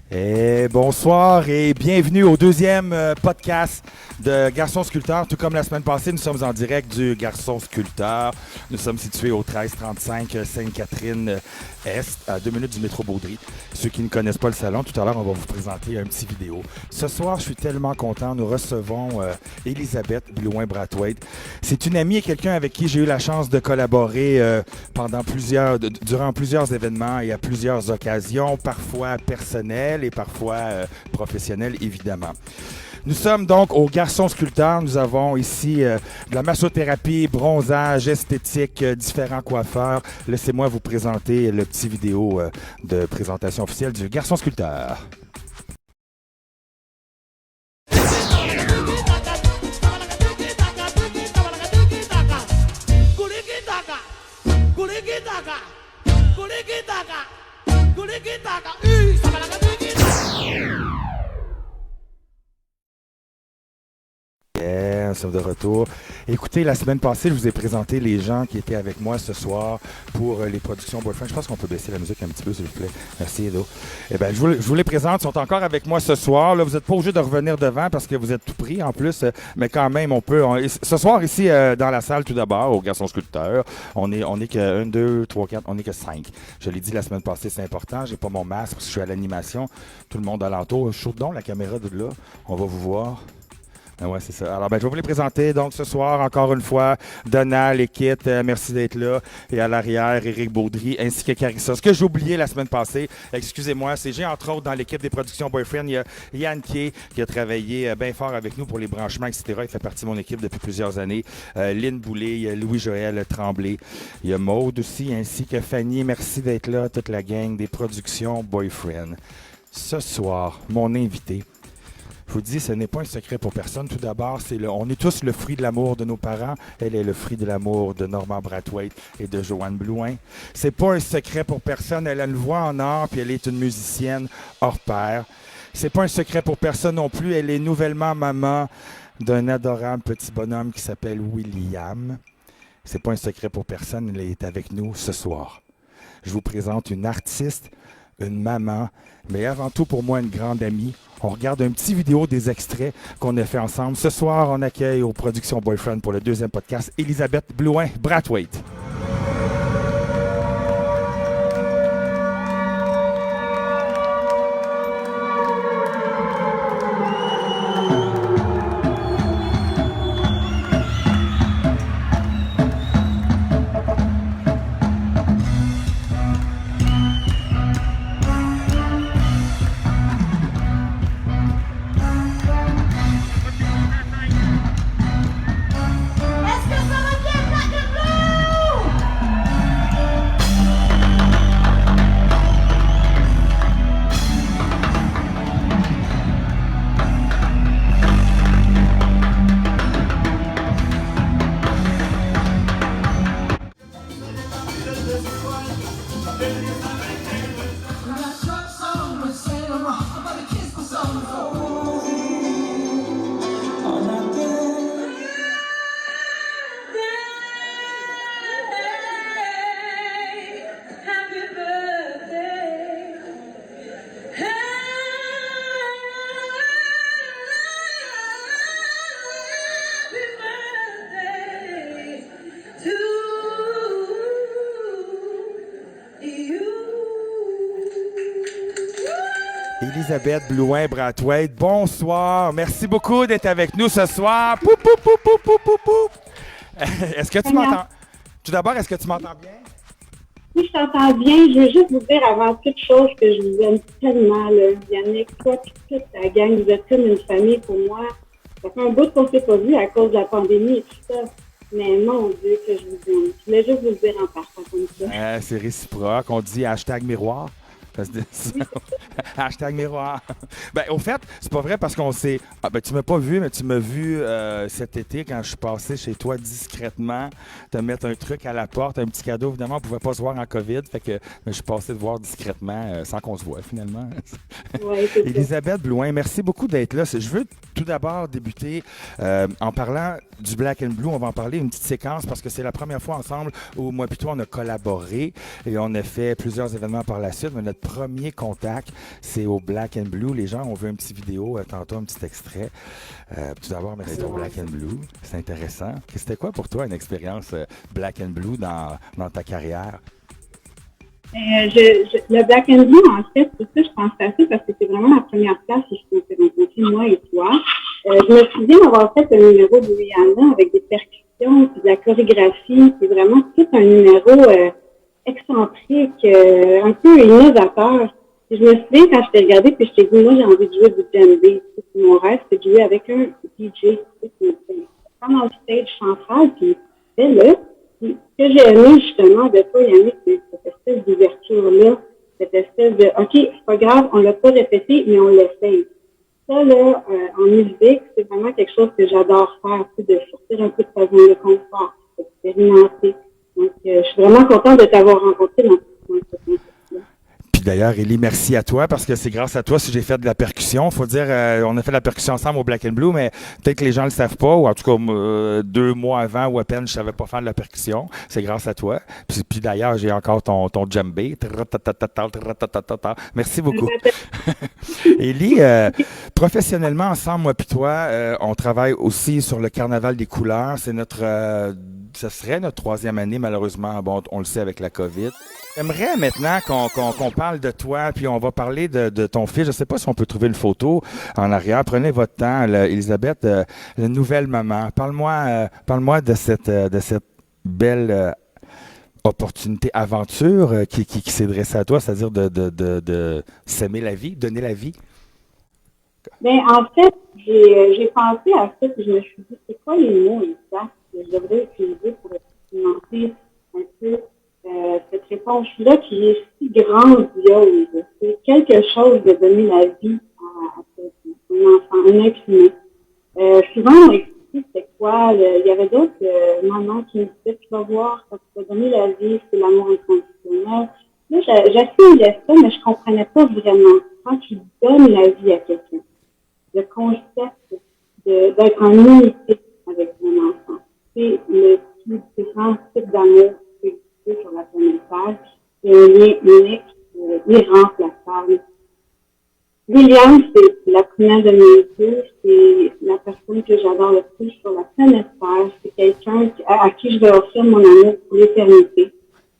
Et bonsoir et bienvenue au deuxième podcast de Garçon Sculpteur. Tout comme la semaine passée, nous sommes en direct du Garçon Sculpteur. Nous sommes situés au 1335 Sainte-Catherine-Est, à 2 minutes du métro Baudry. Ceux qui ne connaissent pas le salon, tout à l'heure, on va vous présenter un petit vidéo. Ce soir, je suis tellement content. Nous recevons Elisabeth Blouin-Brathwaite. C'est une amie et quelqu'un avec qui j'ai eu la chance de collaborer durant plusieurs événements et à plusieurs occasions, parfois personnelles et parfois professionnelles, évidemment. Nous sommes donc au Garçon Sculpteur. Nous avons ici de la massothérapie, bronzage, esthétique, différents coiffeurs. Laissez-moi vous présenter le petit vidéo de présentation officielle du Garçon Sculpteur. Yeah, nous sommes de retour. Écoutez, la semaine passée, je vous ai présenté les gens qui étaient avec moi ce soir pour les productions Boyfriend. Je pense qu'on peut baisser la musique un petit peu, s'il vous plaît. Merci, Edo. Eh bien, je vous les présente. Ils sont encore avec moi ce soir. Là, vous n'êtes pas obligés de revenir devant parce que vous êtes tout pris en plus. Mais quand même, on peut. Ce soir, ici, dans la salle, tout d'abord, au Garçon Sculpteur, on est que 1, 2, 3, 4, on n'est que 5. Je l'ai dit la semaine passée, c'est important. J'ai pas mon masque parce que je suis à l'animation. Tout le monde alentour. Shoot donc la caméra de là. On va vous voir. Ah ouais, c'est ça. Alors, je vais vous les présenter. Donc, ce soir, encore une fois, Donald et Kit, merci d'être là. Et à l'arrière, Éric Baudry, ainsi que Carissa. Ce que j'ai oublié la semaine passée, excusez-moi, c'est j'ai entre autres dans l'équipe des productions Boyfriend, il y a Yann Kay qui a travaillé bien fort avec nous pour les branchements, etc. Il fait partie de mon équipe depuis plusieurs années. Lynn Boulay, il y a Louis-Joël Tremblay. Il y a Maude aussi, ainsi que Fanny. Merci d'être là, toute la gang des productions Boyfriend. Ce soir, mon invité. Je vous dis, ce n'est pas un secret pour personne. Tout d'abord, on est tous le fruit de l'amour de nos parents. Elle est le fruit de l'amour de Normand Brathwaite et de Joanne Blouin. C'est pas un secret pour personne. Elle a une voix en or, puis elle est une musicienne hors pair. C'est pas un secret pour personne non plus. Elle est nouvellement maman d'un adorable petit bonhomme qui s'appelle William. C'est pas un secret pour personne. Elle est avec nous ce soir. Je vous présente une artiste, une maman, mais avant tout pour moi une grande amie. On regarde un petit vidéo des extraits qu'on a fait ensemble. Ce soir, on accueille aux productions Boyfriend pour le deuxième podcast Elisabeth Blouin-Brathwaite. Elisabeth Blouin-Brathwaite, bonsoir. Merci beaucoup d'être avec nous ce soir. Pou, pou, pou, pou, pou, pou, pou. Est-ce que tu m'entends? Tout d'abord, est-ce que tu m'entends bien? Oui, je t'entends bien. Je veux juste vous dire avant toute chose que je vous aime tellement, là. Yannick, toi et toute ta gang, vous êtes comme une famille pour moi. Ça fait un bout qu'on ne s'est pas vu à cause de la pandémie et tout ça. Mais mon Dieu, que je vous aime. Je voulais juste vous le dire en partant comme ça. C'est réciproque. On dit hashtag miroir. Hashtag miroir. Au fait, c'est pas vrai parce qu'on s'est. Tu m'as pas vu, mais tu m'as vu cet été quand je suis passé chez toi discrètement, te mettre un truc à la porte, un petit cadeau. Évidemment, on pouvait pas se voir en COVID, fait que je suis passé te voir discrètement sans qu'on se voit finalement. Ouais, c'est Elisabeth Blouin, merci beaucoup d'être là. Je veux tout d'abord débuter en parlant du Black and Blue. On va en parler une petite séquence parce que c'est la première fois ensemble où moi et toi on a collaboré et on a fait plusieurs événements par la suite. Mais notre premier contact, c'est au Black and Blue. Les gens ont vu une petite vidéo, tantôt un petit extrait. Tout d'abord, merci pour Black and Blue. C'est intéressant. C'était quoi pour toi une expérience Black and Blue dans ta carrière? Le Black and Blue, en fait, c'est ça, je pense à ça parce que c'est vraiment la première place où je t'ai rencontré, moi et toi. Je me souviens d'avoir fait un numéro de Rihanna avec des percussions, puis de la chorégraphie. C'est vraiment tout un numéro excentrique, un peu innovateur. Puis je me souviens quand je t'ai regardé, puis je t'ai dit, moi, j'ai envie de jouer du djembé. Mon rêve, c'est de jouer avec un DJ. C'est comme dans le stage central, puis c'est là. Ce que j'ai aimé justement de toi, Yannick, c'est cette espèce d'ouverture-là, cette espèce de OK, c'est pas grave, on l'a pas répété, mais on l'essaye. Ça, là, en musique, c'est vraiment quelque chose que j'adore faire, de sortir un peu de sa zone de confort, d'expérimenter. Donc, je suis vraiment contente de t'avoir rencontré dans cette contexte-là. Puis d'ailleurs, Élie, merci à toi parce que c'est grâce à toi si j'ai fait de la percussion. Faut dire, on a fait de la percussion ensemble au Black and Blue, mais peut-être que les gens ne le savent pas, ou en tout cas 2 mois avant ou à peine, je savais pas faire de la percussion. C'est grâce à toi. Puis d'ailleurs, j'ai encore ton djembé. Merci beaucoup. Élie, professionnellement, ensemble, moi puis toi, on travaille aussi sur le Carnaval des couleurs. C'est ce serait notre 3e année, malheureusement. Bon, on le sait avec la COVID. J'aimerais maintenant qu'on parle de toi, puis on va parler de ton fils. Je ne sais pas si on peut trouver une photo en arrière. Prenez votre temps, Elisabeth, la nouvelle maman. Parle-moi de cette belle opportunité, aventure qui s'est dressée à toi, c'est-à-dire de s'aimer la vie, donner la vie. Ben, en fait, j'ai pensé à ça, puis je me suis dit, c'est quoi les mots exacts que je devrais utiliser pour expérimenter un peu cette réponse-là qui est si grandiose. C'est quelque chose de donner la vie à un enfant, un être humain. Souvent, on explique c'est quoi. Il y avait d'autres mamans qui me disaient, tu vas voir, quand tu vas donner la vie, c'est l'amour inconditionnel. Là, j'assimilais ça, mais je comprenais pas vraiment. Quand tu donnes la vie à quelqu'un, le concept d'être en unité avec ton enfant, c'est le plus grand type d'amour sur la planète Terre. C'est un lien unique, irremplaçable. William, c'est la première de mes yeux, c'est la personne que j'adore le plus sur la planète Terre. C'est quelqu'un à qui je vais offrir mon amour pour l'éternité.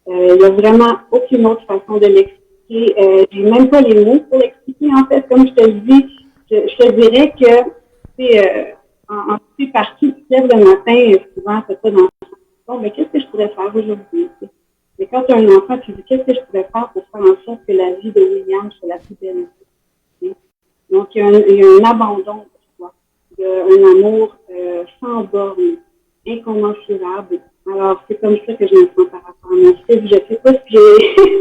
Il n'y a vraiment aucune autre façon de l'expliquer. J'ai même pas les mots pour l'expliquer, en fait. Comme je te le dis, je te dirais que en toute partie, tu te lèves le matin, souvent, c'est pas dans bon, mais qu'est-ce que je pourrais faire aujourd'hui? Mais quand tu as un enfant, tu dis qu'est-ce que je pourrais faire pour faire en sorte que la vie de William soit la plus belle? Donc, il y a un abandon pour toi. Il y a un amour sans borne, incommensurable. Alors, c'est comme ça que je me sens par rapport à mon fils. Je ne sais pas si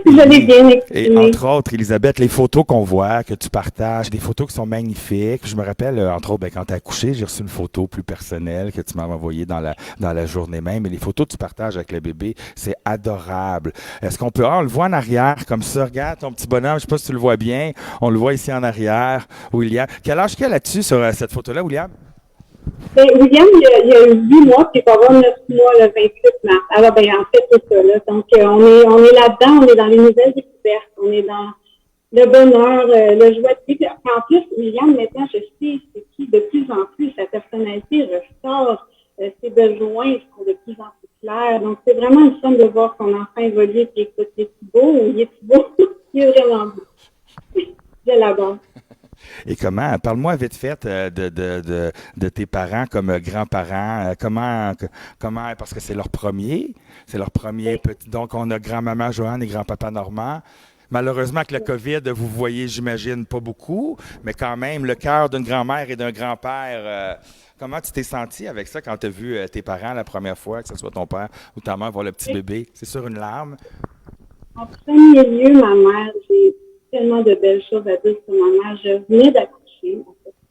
je l'ai bien exprimé. Et entre autres, Elisabeth, les photos qu'on voit, que tu partages, des photos qui sont magnifiques. Je me rappelle, entre autres, quand tu as accouché, j'ai reçu une photo plus personnelle que tu m'as envoyée dans la journée même. Et les photos que tu partages avec le bébé, c'est adorable. Est-ce qu'on peut... on le voit en arrière, comme ça. Regarde ton petit bonhomme, je ne sais pas si tu le vois bien. On le voit ici en arrière, William. Quel âge qu'il y a là-dessus, sur cette photo-là, William? Ben, William, il y a eu 8 mois, puis il va avoir 9 mois le 28 mars. Alors, ben, en fait, c'est ça, là. Donc, on est là-dedans, on est dans les nouvelles découvertes, on est dans le bonheur, le joie de vivre. En plus, William, maintenant, je sais c'est qui de plus en plus, sa personnalité ressort, ses besoins sont de plus en plus clairs. Donc, c'est vraiment une somme de voir son enfant évoluer, puis écoute, il est tout beau, il est tout beau, il est vraiment beau. Je l'adore. Et comment, parle-moi vite fait de tes parents comme grands-parents, comment, parce que c'est leur premier petit, donc on a grand-maman Joanne et grand-papa Normand. Malheureusement avec le COVID, vous voyez, j'imagine, pas beaucoup, mais quand même, le cœur d'une grand-mère et d'un grand-père, comment tu t'es senti avec ça quand tu as vu tes parents la première fois, que ce soit ton père ou ta mère voir le petit bébé? C'est sûr, une larme? En premier lieu, ma mère, j'ai tellement de belles choses à dire sur ma mère. Je venais d'accoucher.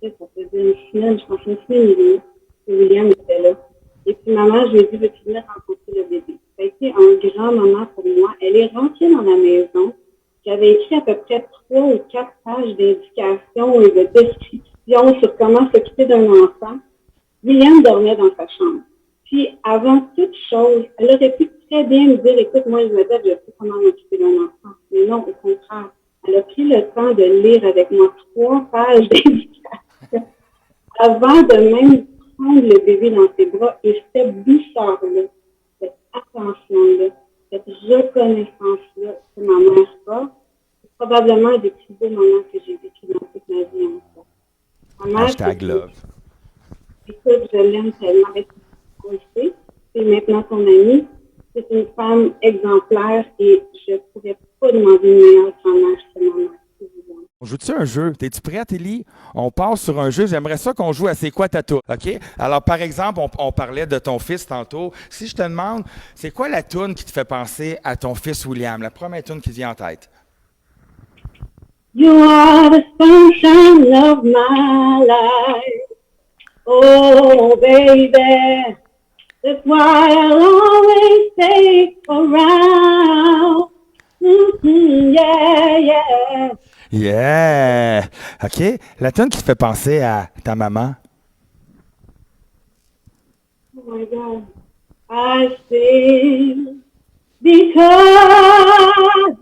Ça faisait une semaine, je pense une semaine et demie, que William était là. Et puis maman, je lui ai dit, veux-tu venir rencontrer le bébé? Ça a été un grand moment pour moi. Elle est rentrée dans la maison. J'avais écrit à peu près 3 ou 4 pages d'indications et de descriptions sur comment s'occuper d'un enfant. William dormait dans sa chambre. Puis, avant toute chose, elle aurait pu très bien me dire, écoute, moi, je me dis, je sais comment m'occuper d'un enfant. Mais non, au contraire. Elle a pris le temps de lire avec moi 3 pages d'éducation avant de même prendre le bébé dans ses bras. Et cette douceur-là, cette attention-là, cette reconnaissance-là que ma mère a, c'est probablement un des plus beaux moments que j'ai vécu dans toute ma vie en fait. Ma mère, Hashtag love. écoute, je l'aime tellement avec tout ce qu'on sait. C'est maintenant son amie. C'est une femme exemplaire et je ne pourrais pas demander une meilleure grand-mère que ma mère. On joue-tu un jeu? T'es-tu prête, Élie? On passe sur un jeu. J'aimerais ça qu'on joue à C'est quoi ta toune? OK? Alors, par exemple, on parlait de ton fils tantôt. Si je te demande, c'est quoi la toune qui te fait penser à ton fils William? La première toune qui te vient en tête. You are the sunshine of my life. Oh, baby. That's why I'll always stay around. Yeah, yeah. Yeah! OK? La toune qui te fait penser à ta maman? Oh my God. I sing because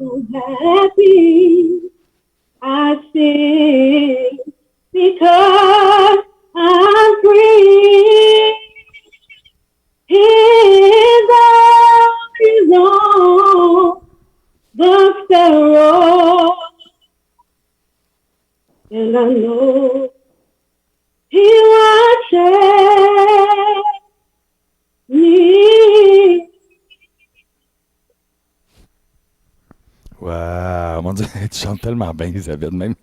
I'm happy. I sing because I'm free. His arms is on the sparrow, and I know He watches me. Wow! Mon Dieu, tu chantes tellement bien, Elisabeth, même.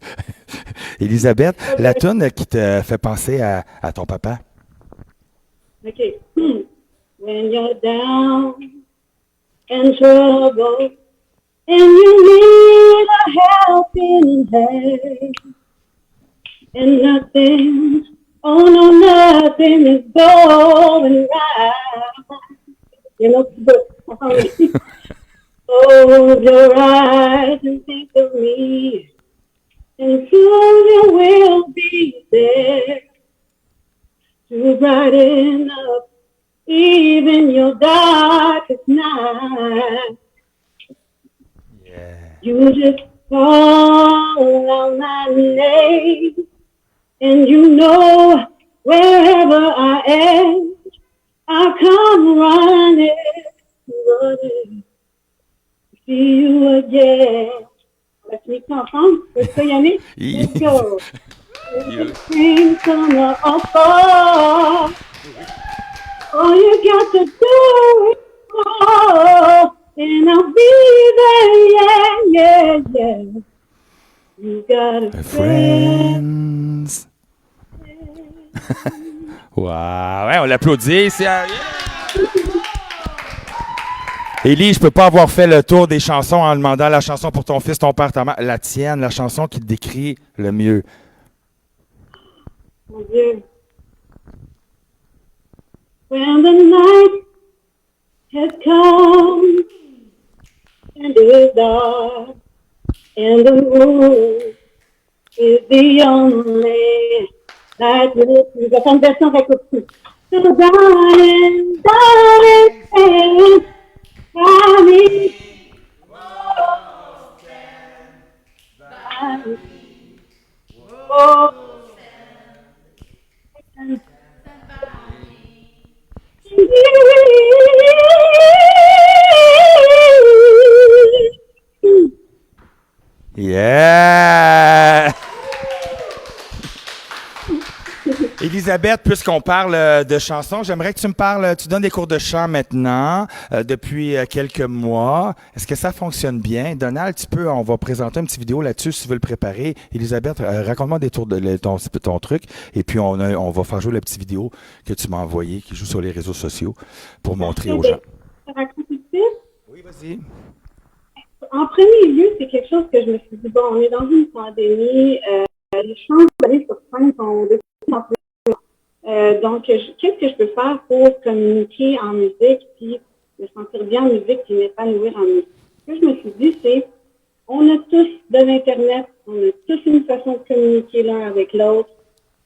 Elisabeth, la toune qui te fait penser à ton papa? Okay. When you're down and trouble and you need a helping hand and nothing, oh no, nothing is going right. You know, close your eyes and think of me, and soon you will be there to brighten up even your darkest night. Yeah. You just call out my name, and you know wherever I am, I'll come running, running to see you again. On va finir ça ensemble? Est-ce que Yannick? Let's go. Spring, summer, or fall. All you got to do is call, and I'll be there, yeah, yeah, yeah. You got a friend. Friends. Wow! Ouais, on l'applaudit. Élie, je peux pas avoir fait le tour des chansons en demandant la chanson pour ton fils, ton père, ta mère. La tienne, la chanson qui te décrit le mieux. Mon Dieu. When the night has come and it is dark and the moon is the only light we'll see. Je vais faire une version raccourcie. So darling, darling, stand by me. Oh, Yeah! Elisabeth, puisqu'on parle de chansons, j'aimerais que tu me parles, tu donnes des cours de chant maintenant, depuis quelques mois. Est-ce que ça fonctionne bien? Donald, on va présenter une petite vidéo là-dessus si tu veux le préparer. Elisabeth, raconte-moi des tours de ton truc, et puis on va faire jouer la petite vidéo que tu m'as envoyée, qui joue sur les réseaux sociaux, pour montrer aux gens. Oui, vas-y. En premier lieu, c'est quelque chose que je me suis dit, bon, on est dans une pandémie, les chances d'aller sur scène sont de plus en plus. Donc, qu'est-ce que je peux faire pour communiquer en musique, puis me sentir bien en musique, puis m'épanouir en musique? Ce que je me suis dit, c'est, on a tous de l'Internet, on a tous une façon de communiquer l'un avec l'autre.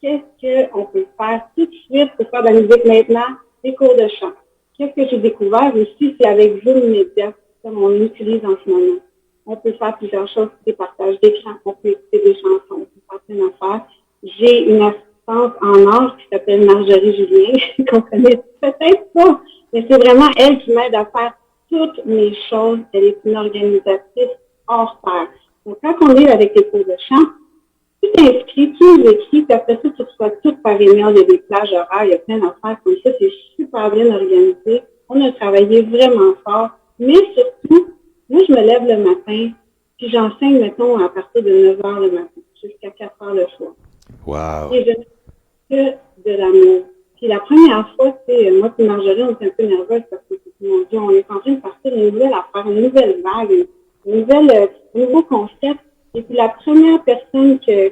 Qu'est-ce qu'on peut faire tout de suite pour faire de la musique maintenant? Des cours de chant. Qu'est-ce que j'ai découvert aussi, c'est avec Zoom Media, comme on utilise en ce moment. On peut faire plusieurs choses, des partages d'écran, on peut écouter des chansons, on peut faire plein d'affaires. J'ai une assistante en or qui s'appelle Marjorie Julien, qu'on connaît peut-être pas, mais c'est vraiment elle qui m'aide à faire toutes mes choses. Elle est une organisatrice hors pair. Donc, quand on est avec les cours de chant, tout est inscrit, tout est écrit, puis après ça, tu reçois tout par email, il y a des plages horaires, il y a plein d'affaires comme ça, c'est super bien organisé. On a travaillé vraiment fort, mais surtout, moi, je me lève le matin, puis j'enseigne, mettons, à partir de 9 heures le matin, jusqu'à 4 heures le soir. Wow. Et je ne fais que de l'amour. Puis la première fois, tu sais, moi et Marjorie, on était un peu nerveuses parce que, mon Dieu, on est en train de partir une nouvelle affaire, une nouvelle vague, un nouveau concept. Et puis la première personne que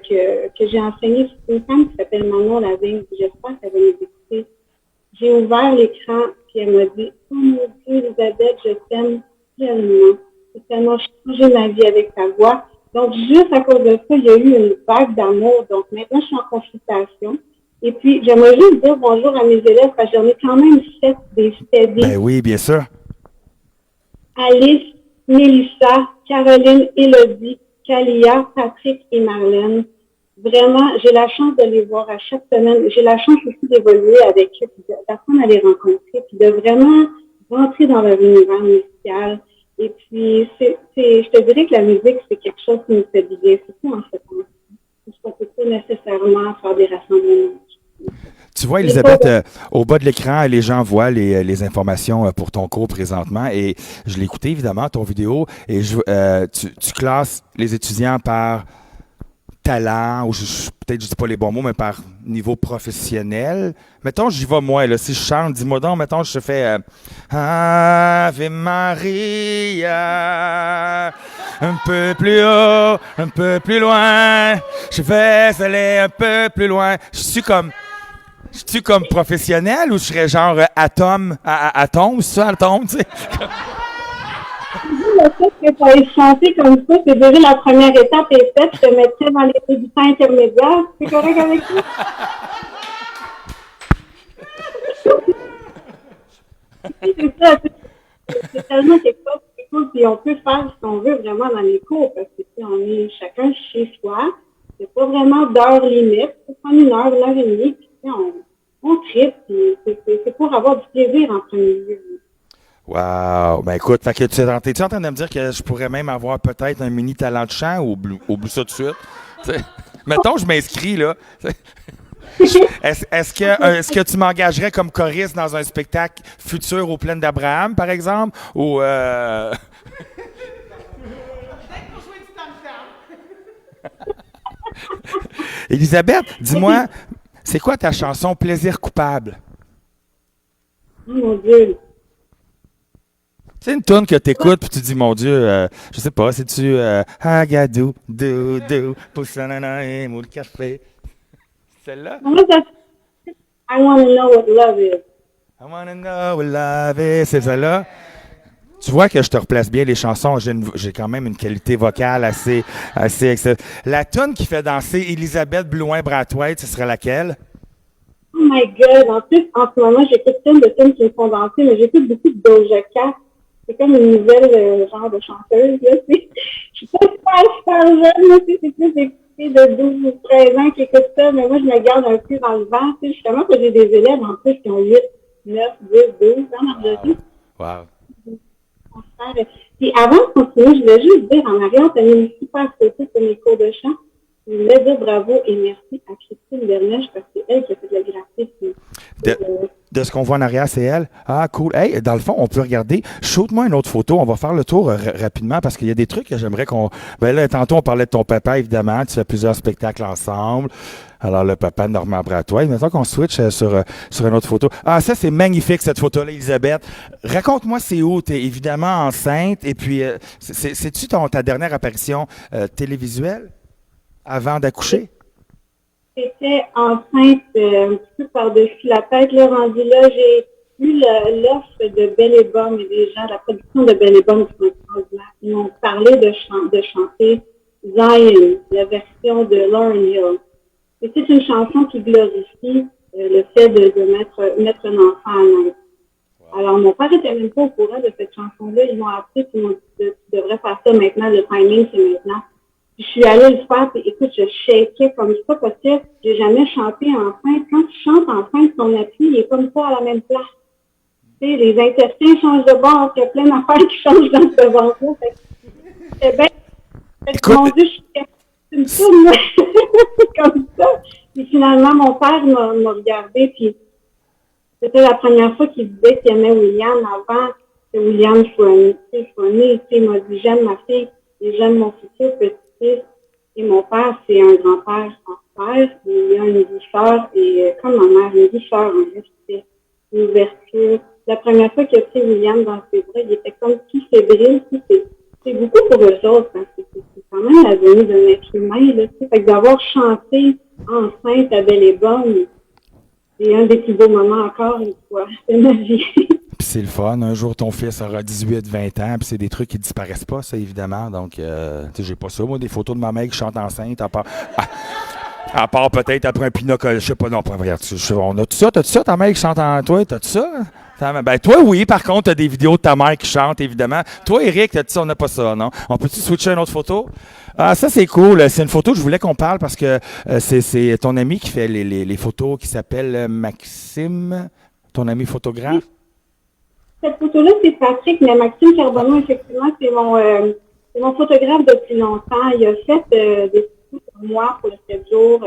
j'ai enseignée, c'est une femme qui s'appelle Manon Lavigne. J'espère qu'elle va nous écouter. J'ai ouvert l'écran, puis elle m'a dit, oh mon Dieu, Elisabeth, je t'aime tellement. J'ai tellement changé ma vie avec ta voix. Donc, juste à cause de ça, il y a eu une vague d'amour. Donc, maintenant, je suis en consultation. Et puis, j'aimerais juste dire bonjour à mes élèves, parce que j'en ai quand même 7 des steady. Ben oui, bien sûr. Alice, Mélissa, Caroline, Élodie, Kalia, Patrick et Marlène. Vraiment, j'ai la chance de les voir à chaque semaine. J'ai la chance aussi d'évoluer avec eux, puis d'apprendre à les rencontrer, puis de vraiment rentrer dans leur univers musical. Et puis, je te dirais que la musique, c'est quelque chose qui nous fait du bien, surtout en ce temps. On ne peut pas nécessairement faire des rassemblements. Tu vois, Elisabeth, au bas de l'écran, les gens voient les informations pour ton cours présentement et je l'ai écouté, évidemment, ton vidéo, et tu classes les étudiants par talent, ou peut-être je dis pas les bons mots, mais par niveau professionnel. Mettons, j'y vais moi, là, si je chante, dis-moi donc, mettons, je fais Ave Maria, un peu plus haut, un peu plus loin, je vais aller un peu plus loin. Je suis comme professionnel ou je serais genre atome, c'est ça, atome, tu sais? Le fait que tu aies chanté comme ça, c'est déjà la première étape est faite. Je te mettrais dans les débutants intermédiaires. C'est correct avec toi? C'est ça. C'est tellement quelque chose qui est cool. Puis on peut faire ce qu'on veut vraiment dans les cours parce que si on est chacun chez soi, c'est pas vraiment d'heure limite. C'est prendre une heure et demie. Puis on tripe. C'est pour avoir du plaisir en premier lieu. Wow! Ben écoute, fait que t'es-tu en train de me dire que je pourrais même avoir peut-être un mini talent de chant ou oublie ça tout de suite? T'sais, mettons, je m'inscris, là. Est-ce que tu m'engagerais comme choriste dans un spectacle futur aux Plaines d'Abraham, par exemple? Ou Elisabeth, dis-moi, c'est quoi ta chanson Plaisir coupable? Oh mon Dieu! C'est une toune que t'écoutes puis tu dis, mon Dieu, je sais pas, c'est-tu Agadou, dou, dou, poussanana et moule café. Celle-là? Moi, I want to know what love is. I wanna know what love is. C'est celle-là? Tu vois que je te replace bien les chansons. J'ai quand même une qualité vocale assez excellente. La toune qui fait danser Elisabeth Blouin-Brathwaite, ce serait laquelle? Oh my God! En plus, en ce moment, j'écoute plein de films qui me font danser, mais j'écoute beaucoup de Doja Cat. C'est comme une nouvelle genre de chanteuse, là, tu sais. Je suis pas super jeune, là, tu sais, c'est plus des filles de 12 ou 13 ans qui écoutent ça, mais moi, je me garde un peu dans le vent, tu sais. Justement, que j'ai des élèves, en plus, qui ont 8, 9, 10, 12 ans, Marjorie. Wow. Puis avant de continuer, je voulais juste dire, en arrière, tu as mis une super photo sur mes cours de chant. Je voulais dire bravo et merci à Christine Bernèche parce que c'est elle qui a fait le graphisme. De ce qu'on voit en arrière, c'est elle. Ah, cool. Hey, dans le fond, on peut regarder. Shoot-moi une autre photo. On va faire le tour rapidement parce qu'il y a des trucs que j'aimerais qu'on... Ben là, tantôt, on parlait de ton papa, évidemment. Tu fais plusieurs spectacles ensemble. Alors, le papa de Normand Brathwaite. Maintenant qu'on switch sur une autre photo. Ah, ça, c'est magnifique, cette photo-là, Elisabeth. Raconte-moi, c'est où? Tu es évidemment enceinte. Et puis, c'est-tu ta dernière apparition télévisuelle avant d'accoucher? J'étais enceinte un petit peu par-dessus la tête. Là, rendu là, j'ai eu l'offre de Belle et Bonne et des gens, la production de Belle et Bonne qui sont extraordinaires. Ils m'ont parlé de chanter Zion, la version de Lauryn Hill. Et c'est une chanson qui glorifie le fait de mettre un enfant à naître. Wow. Alors, mon père était même pas au courant de cette chanson-là. Ils m'ont appris, ils m'ont dit, tu devrais faire ça maintenant, le timing, c'est maintenant. Puis, je suis allée le faire, puis écoute, je shakeais comme ça parce que j'ai jamais chanté en fin. Quand tu chantes en fin, ton appui, il est comme ça à la même place. Tu sais, les intestins changent de bord, il y a plein d'affaires qui changent dans ce ventre-là. C'est bien. Écoute, Mon Dieu, je suis une comme ça. Puis finalement, mon père m'a regardé, puis c'était la première fois qu'il disait qu'il aimait William avant que William soit né. Il m'a dit, j'aime ma fille et j'aime mon futur petit-fils. Et mon père, c'est un grand-père en père. Il a une douceur, et comme ma mère, une douceur en fait, c'est une ouverture. La première fois qu'il a pris William dans ses bras, il était comme tout fébrile. C'est beaucoup pour eux autres, parce que c'est quand même la venue d'un être humain. Là, fait que d'avoir chanté enceinte à Belle et Bonne, c'est un des plus beaux moments encore une fois de ma vie. Puis c'est le fun. Un jour, ton fils aura 18, 20 ans, puis c'est des trucs qui disparaissent pas, ça, évidemment. Donc, tu sais, j'ai pas ça, moi, des photos de ma mère qui chante enceinte, à part peut-être après un pinocchio, je sais pas, non, regarde, on a tout ça, t'as-tu ça, ta mère qui chante en toi, t'as-tu ça? Ben, toi, oui, par contre, t'as des vidéos de ta mère qui chante, évidemment. Toi, Eric, t'as-tu ça, on n'a pas ça, non? On peut-tu switcher à une autre photo? Ah, ça, c'est cool. C'est une photo, je voulais qu'on parle parce que c'est ton ami qui fait les photos, qui s'appelle Maxime, ton ami photographe. Cette photo-là, c'est Patrick, mais Maxime Charbonneau, effectivement, c'est mon photographe depuis longtemps. Il a fait des photos pour moi pour le 7 jours.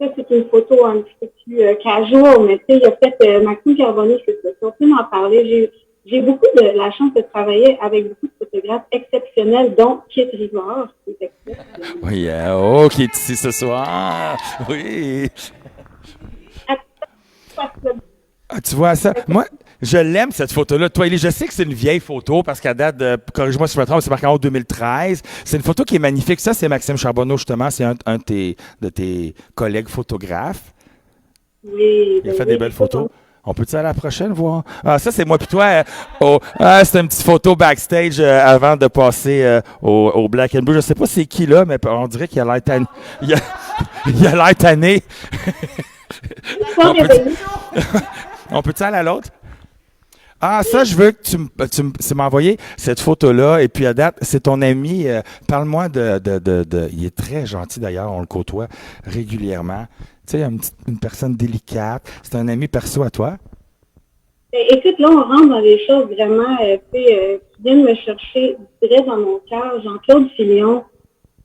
Ça, c'est une photo un petit peu plus casual, mais tu sais, il a fait Maxime Charbonneau, c'est ça. On peut m'en parler. J'ai beaucoup de la chance de travailler avec beaucoup de photographes exceptionnels, dont Kit Rivard, qui est exceptionnel. Oui, qui est ici ce soir. Oui. Ah, tu vois ça? Moi, je l'aime, cette photo-là. Toi, Élie, je sais que c'est une vieille photo parce qu'elle date de, corrige-moi si je me trompe, c'est marqué en 2013. C'est une photo qui est magnifique. Ça, c'est Maxime Charbonneau, justement. C'est un de tes collègues photographes. Oui. Il a fait des belles photos. On peut-tu aller à la prochaine voir? Ah, ça, c'est moi puis toi. C'est une petite photo backstage avant de passer au Black and Blue. Je sais pas c'est qui là, mais on dirait qu'il a l'air tanné. Il a l'air tanné. On peut-il aller à l'autre? Ah, ça, je veux que tu m'envoies cette photo-là. Et puis, à date, c'est ton ami. Parle-moi il est très gentil, d'ailleurs. On le côtoie régulièrement. Tu sais, une personne délicate. C'est un ami perso à toi? Écoute, là, on rentre dans des choses vraiment, qui viennent me chercher direct dans mon cœur. Jean-Claude Filion,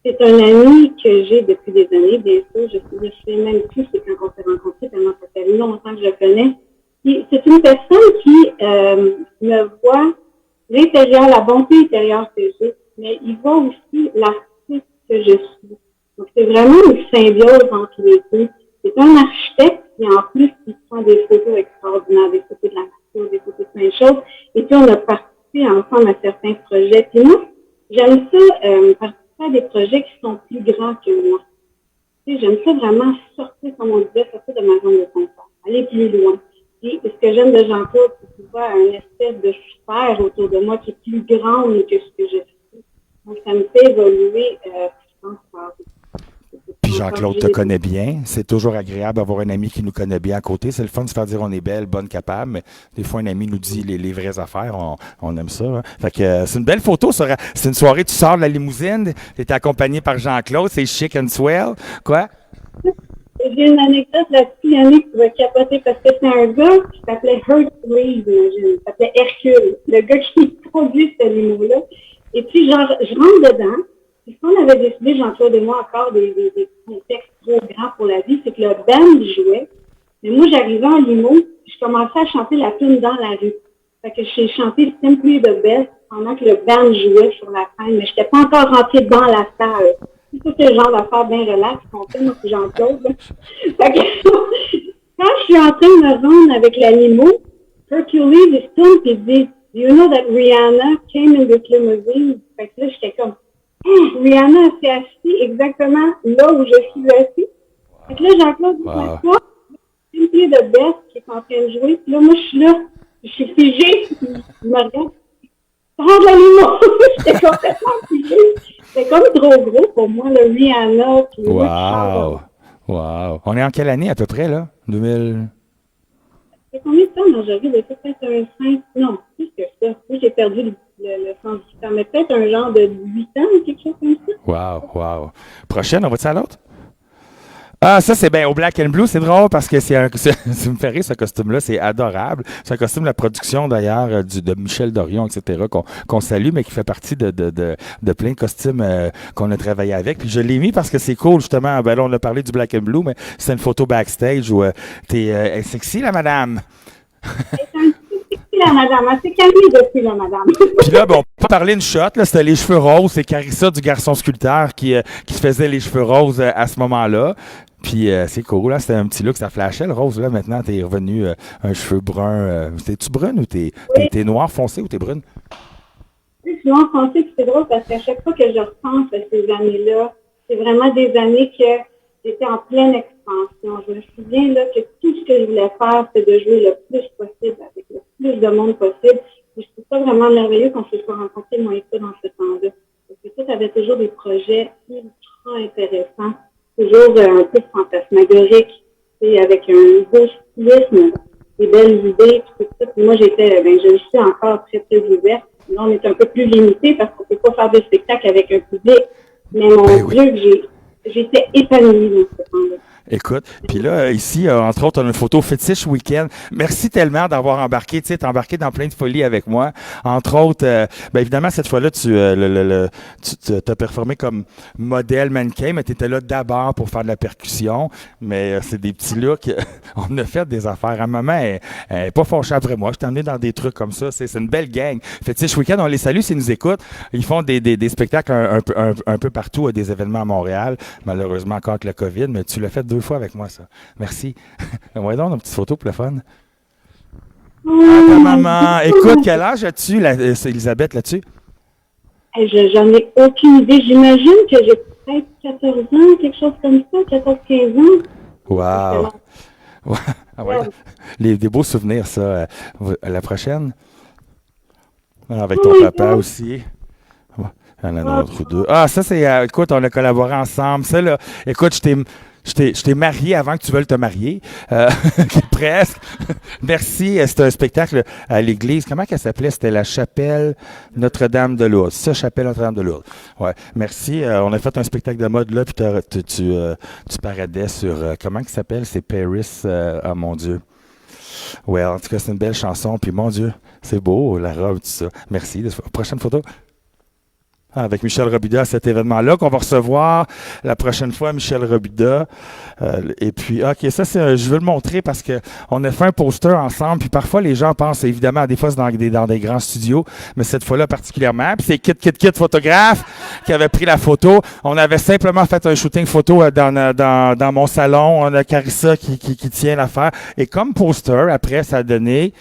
c'est un ami que j'ai depuis des années, bien sûr. Je ne sais même plus c'est quand on s'est rencontrés, tellement ça fait longtemps que je le connais. C'est une personne qui me voit l'intérieur, la bonté intérieure que j'ai, mais il voit aussi l'artiste que je suis. Donc, c'est vraiment une symbiose entre les deux. C'est un architecte qui, en plus, il prend des photos extraordinaires, des photos de la nature, des photos de plein de choses. Et puis, on a participé ensemble à certains projets. Puis moi, j'aime ça, participer à des projets qui sont plus grands que moi. Tu sais, j'aime ça vraiment sortir, comme on disait, sortir de ma zone de confort, aller plus loin. Puis, ce que j'aime de Jean-Claude, c'est qu'il voit une espèce de sphère autour de moi qui est plus grande que ce que je suis. Donc, ça me fait évoluer, je pense, Puis Jean-Claude te connaît bien. C'est toujours agréable d'avoir un ami qui nous connaît bien à côté. C'est le fun de se faire dire on est belle, bonne, capable. Mais des fois, un ami nous dit les vraies affaires. On aime ça. Hein. Fait que c'est une belle photo. C'est une soirée, tu sors de la limousine. Tu es accompagné par Jean-Claude. C'est chic and swell. Quoi? J'ai une anecdote là-dessus, Yannick, qui va capoter parce que c'est un gars qui s'appelait Hercules, imagine. Il s'appelait Hercule. Le gars qui produit ce limo-là. Et puis, genre, je rentre dedans. Puis, ce qu'on avait décidé, Jean-Claude et moi, encore des contextes trop grands pour la vie, c'est que le band jouait. Mais moi, j'arrivais en limo, puis je commençais à chanter la tune dans la rue. Fait que j'ai chanté Simply the Best pendant que le band jouait sur la scène, mais je n'étais pas encore rentrée dans la salle. C'est le genre d'affaires bien relax qu'on fait, moi, c'est Jean-Claude. Fait que, quand je suis en train de me rendre avec la limo, Hercules, il se tourne et dit, Do you know that Rihanna came in this limousine? Fait que là, j'étais comme, Rihanna s'est assise exactement là où je suis assise. Fait que là, Jean-Claude dit, toi, c'est une pied de Best qui est en train de jouer. Puis là, moi, je suis là, je suis figée, je me regarde. Prends de la limo! J'étais complètement figée. C'était comme trop gros pour moi, le Rihanna. Puis wow! On est en quelle année à peu près, là? 2000? combien de temps dans Jarry? Peut-être un 5, non, plus que ça. Oui, j'ai perdu le sens du temps, mais peut-être un genre de 8 ans ou quelque chose comme ça. Wow. Prochaine, on va-tu à l'autre? Ah, ça, c'est bien au Black and Blue. C'est drôle parce que ça me fait rire, ce costume-là. C'est adorable. C'est un costume de la production, d'ailleurs, de Michel Dorion, etc., qu'on salue, mais qui fait partie de plein de costumes qu'on a travaillé avec. Puis je l'ai mis parce que c'est cool, justement. Ben là, on a parlé du Black and Blue, mais c'est une photo backstage où t'es sexy, la madame. C'est un petit sexy, la madame. Elle s'est calmée depuis, la madame. Puis là, ben, on peut parler une shot. Là, c'était les cheveux roses. C'est Carissa du Garçon Sculpteur qui se faisait les cheveux roses à ce moment-là. Puis c'est cool, là, c'était un petit look, ça flashait le rose, là, maintenant t'es revenu un cheveu brun. T'es-tu brune ou t'es noir foncé ou t'es brune? Je suis en pensée que c'est drôle parce qu'à chaque fois que je repense à ces années-là, c'est vraiment des années que j'étais en pleine expansion. Je me souviens là, que tout ce que je voulais faire, c'est de jouer le plus possible avec le plus de monde possible. Et je trouve ça vraiment merveilleux qu'on se soit rencontrés, moi et toi, dans ce temps-là. Parce que toi, tu avais toujours des projets ultra intéressants, toujours un peu fantasmagoriques, avec un beau stylisme, des belles idées, tout ça. Puis moi, je suis encore très, très ouverte. Là, on est un peu plus limité parce qu'on ne peut pas faire de spectacle avec un public. Mais mon Dieu, j'étais épanouie dans ce temps-là. Écoute, puis là, ici, entre autres, on a une photo fétiche week-end. Merci tellement d'avoir embarqué, tu sais, t'es embarqué dans plein de folies avec moi. Entre autres, ben évidemment, cette fois-là, tu t'as performé comme modèle mannequin, mais tu étais là d'abord pour faire de la percussion. Mais c'est des petits looks. On a fait des affaires. À un moment, elle est pas fâchée après moi. Je t'ai emmené dans des trucs comme ça. C'est une belle gang. Fétiche week-end, on les salue s'ils nous écoutent. Ils font des spectacles un peu partout, des événements à Montréal. Malheureusement, encore avec le COVID, mais tu l'as fait 2 fois avec moi, ça. Merci. Voyons donc une petite photo pour le fun. Ah, ta maman. Écoute, quel âge as-tu, Elisabeth, là-dessus? J'en ai aucune idée. J'imagine que j'ai peut-être 14 ans, quelque chose comme ça, 14-15 ans. Wow. Ouais. Ah ouais. Des beaux souvenirs, ça. La prochaine? Avec ton papa aussi. Il y en a un autre ou deux. Ah, ça, c'est... écoute, on a collaboré ensemble. Ça, là, écoute, je t'ai marié avant que tu veuilles te marier. Presque. Merci. C'était un spectacle à l'église. Comment qu'elle s'appelait? C'était la chapelle Notre-Dame de Lourdes. Ça, chapelle Notre-Dame de Lourdes. Ouais. Merci. On a fait un spectacle de mode là, puis tu paradais sur... comment qu'il s'appelle? C'est Paris. Oh mon Dieu. Ouais, en tout cas, c'est une belle chanson. Puis mon Dieu, c'est beau, la robe, tout ça. Merci. Prochaine photo. Avec Michel Robida à cet événement-là, qu'on va recevoir la prochaine fois, Michel Robida. Et puis, OK, ça, je veux le montrer parce que on a fait un poster ensemble, puis parfois, les gens pensent, évidemment, des fois, c'est dans des grands studios, mais cette fois-là particulièrement. Puis c'est Kit photographe qui avait pris la photo. On avait simplement fait un shooting photo dans mon salon. On a Carissa qui tient l'affaire. Et comme poster, après, ça a donné...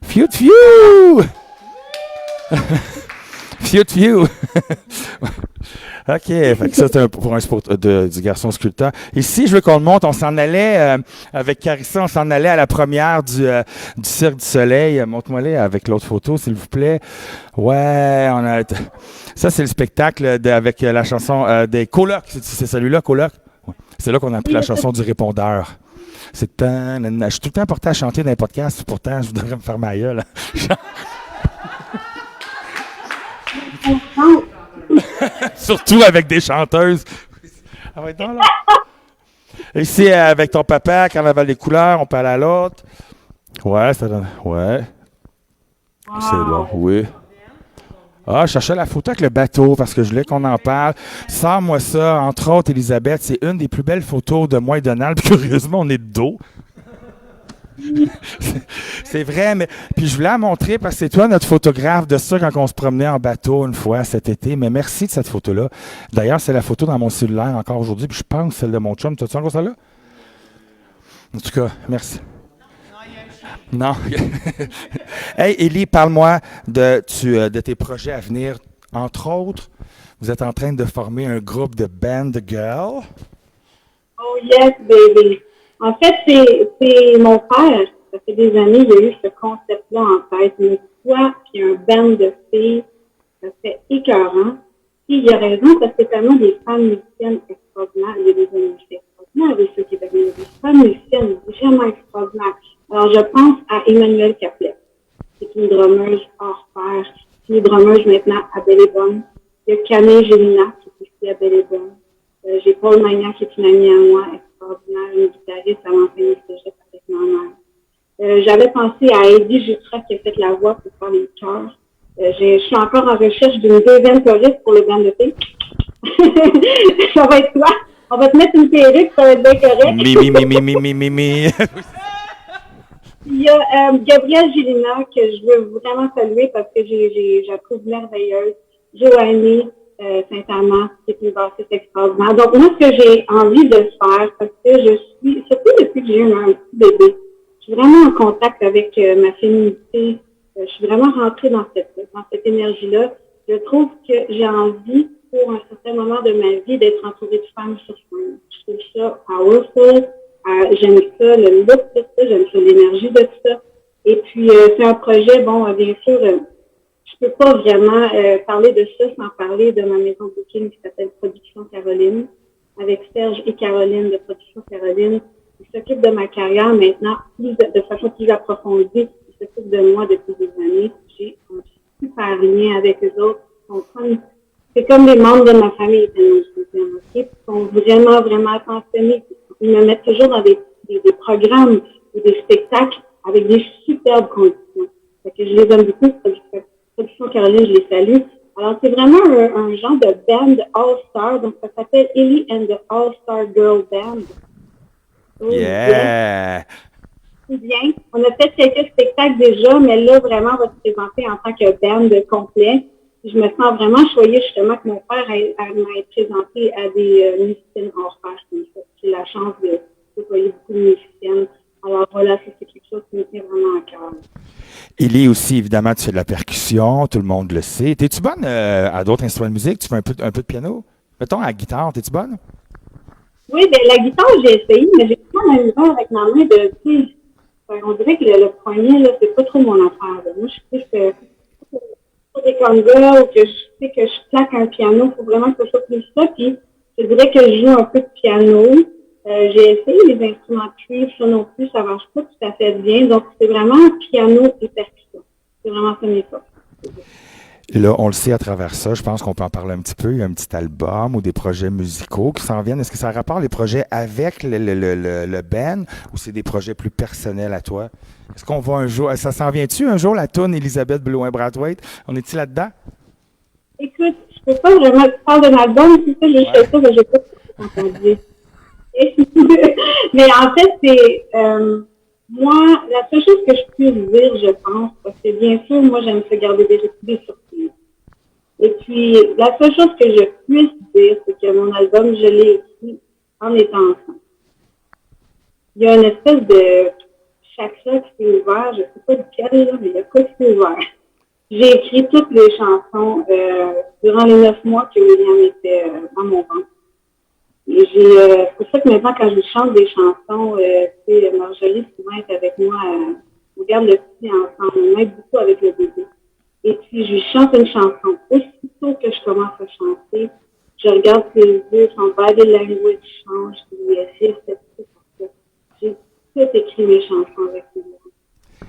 Fiu! Fiu! OK, fait que ça, c'est pour un sport du Garçon Sculpteur. Ici, je veux qu'on le monte. On s'en allait, avec Carissa, on s'en allait à la première du Cirque du Soleil. Montre-moi-les avec l'autre photo, s'il vous plaît. Ouais, ça, c'est le spectacle avec la chanson des Colocs. C'est celui-là, Colocs? Ouais. C'est là qu'on a pris la chanson du répondeur. Je suis tout le temps porté à chanter dans les podcasts, pourtant, je voudrais me faire ma gueule. Surtout avec des chanteuses. Ah ouais, donc, là. Ici, avec ton papa, Carnaval des couleurs, on peut aller à l'autre. Ouais, ça donne. Ouais. Wow. C'est bon, oui. Ah, je cherchais la photo avec le bateau parce que je voulais qu'on en parle. Sors-moi ça. Entre autres, Elisabeth, c'est une des plus belles photos de moi et Donald. Puis curieusement, on est de dos. C'est vrai, mais puis je voulais la montrer parce que c'est toi notre photographe de ça quand on se promenait en bateau une fois cet été. Mais merci de cette photo-là. D'ailleurs, c'est la photo dans mon cellulaire encore aujourd'hui. Puis je pense celle de mon chum. Tu as-tu encore celle-là? En tout cas, merci. Non. Hey, Élie, parle-moi de tes projets à venir. Entre autres, vous êtes en train de former un groupe de band girl. Oh yes, baby. En fait, c'est mon père. Ça fait des années, il a eu ce concept-là en tête. Mais toi, puis un band de filles, ça fait écœurant. Puis il a raison, parce que c'est tellement des femmes musiciennes extraordinaires. Il y a des musiciens extraordinaires. moi, avec ceux qui deviennent des femmes musiciennes vraiment extraordinaires. Alors, je pense à Emmanuelle Caplet. C'est une drummeuse hors pair. C'est une drummeuse maintenant à Belle et Bonne. Il y a Camille Gélina, qui est aussi à Belle et Bonne. J'ai Paul Magnan, qui est une amie à moi, extraordinaire, une guitariste à l'enseigne cégep avec ma mère. J'avais pensé à Eddie Jutra, qui a fait la voix pour faire les chœurs. Je suis encore en recherche d'une deuxième choriste pour le band de thé. Ça va être toi. On va te mettre une perruque, ça va être bien correct. Mi. Il y a Gabrielle Gélina, que je veux vraiment saluer parce que je la trouve merveilleuse. Joanie Saint-Amand, qui est une bassiste extraordinaire. Donc, moi, ce que j'ai envie de faire, parce que je suis, surtout depuis que j'ai eu un petit bébé, je suis vraiment en contact avec ma féminité. Je suis vraiment rentrée dans cette énergie-là. Je trouve que j'ai envie, pour un certain moment de ma vie, d'être entourée de femmes sur scène. Je trouve ça powerful. J'aime ça, le look de ça, j'aime ça, l'énergie de ça. Et puis, c'est un projet, bon, bien sûr, je peux pas vraiment parler de ça sans parler de ma maison de booking qui s'appelle Production Caroline, avec Serge et Caroline de Production Caroline, qui s'occupent de ma carrière maintenant de façon plus approfondie, qui s'occupent de moi depuis des années. J'ai un super lien avec eux autres. C'est comme les membres de ma famille, ils sont vraiment, vraiment attentionnés. Ils me mettent toujours dans des programmes ou des spectacles avec des superbes conditions. Fait que je les aime beaucoup. Production Caroline, je les salue. Alors, c'est vraiment un genre de band all-star. Donc, ça s'appelle Ellie and the All-Star Girl Band. Yeah! C'est bien. On a fait quelques spectacles déjà, mais là, vraiment, on va se présenter en tant que band complet. Je me sens vraiment choyée, justement, que mon père m'a présenté à des musiciennes hors pair comme ça. J'ai la chance de côtoyer beaucoup de musiciennes. Alors voilà, c'est quelque chose qui me tient vraiment à cœur. Il est aussi, évidemment, tu fais de la percussion, tout le monde le sait. T'es-tu bonne à d'autres instruments de musique? Tu fais un peu de piano? Mettons, à la guitare, t'es-tu bonne? Oui, ben la guitare, j'ai essayé, mais j'ai pas la misère avec ma main de, tu sais, on dirait que le poignet, là, c'est pas trop mon affaire. Là. Moi, je sais que des congas ou que je sais que je claque un piano, il faut vraiment que ce soit plus ça. Puis, je dirais que je joue un peu de piano. J'ai essayé les instruments de cuivre, ça non plus, ça marche pas tout à fait bien. Donc, c'est vraiment piano et percussion. C'est vraiment ça mes forces. Là, on le sait à travers ça, je pense qu'on peut en parler un petit peu. Il y a un petit album ou des projets musicaux qui s'en viennent. Est-ce que ça a rapport les projets avec le band ou c'est des projets plus personnels à toi? Est-ce qu'on va un jour, ça s'en vient-tu un jour, la toune Elisabeth Blouin-Brathwaite? On est-il là-dedans? Écoute, je peux pas vraiment te parler de l'album, c'est ça, j'ai fait ça, mais j'ai pas tout entendu. Mais en fait, c'est moi, la seule chose que je puisse dire, je pense, parce que bien sûr, moi, j'aime se garder des surprises. Et puis, la seule chose que je puisse dire, c'est que mon album, je l'ai écrit en étant enfant. Il y a une espèce de chakra qui s'est ouvert, je ne sais pas duquel, là, mais il y a quoi qui s'est ouvert. J'ai écrit toutes les chansons durant les 9 mois que William était dans mon ventre. Et c'est pour ça que maintenant, quand je chante des chansons, Marjorie souvent est avec moi, on regarde le petit ensemble, on aide beaucoup avec le bébé. Et puis, je lui chante une chanson. Aussitôt que je commence à chanter, je regarde ses yeux, son body language change, puis c'est ça. J'ai tout écrit mes chansons avec lui.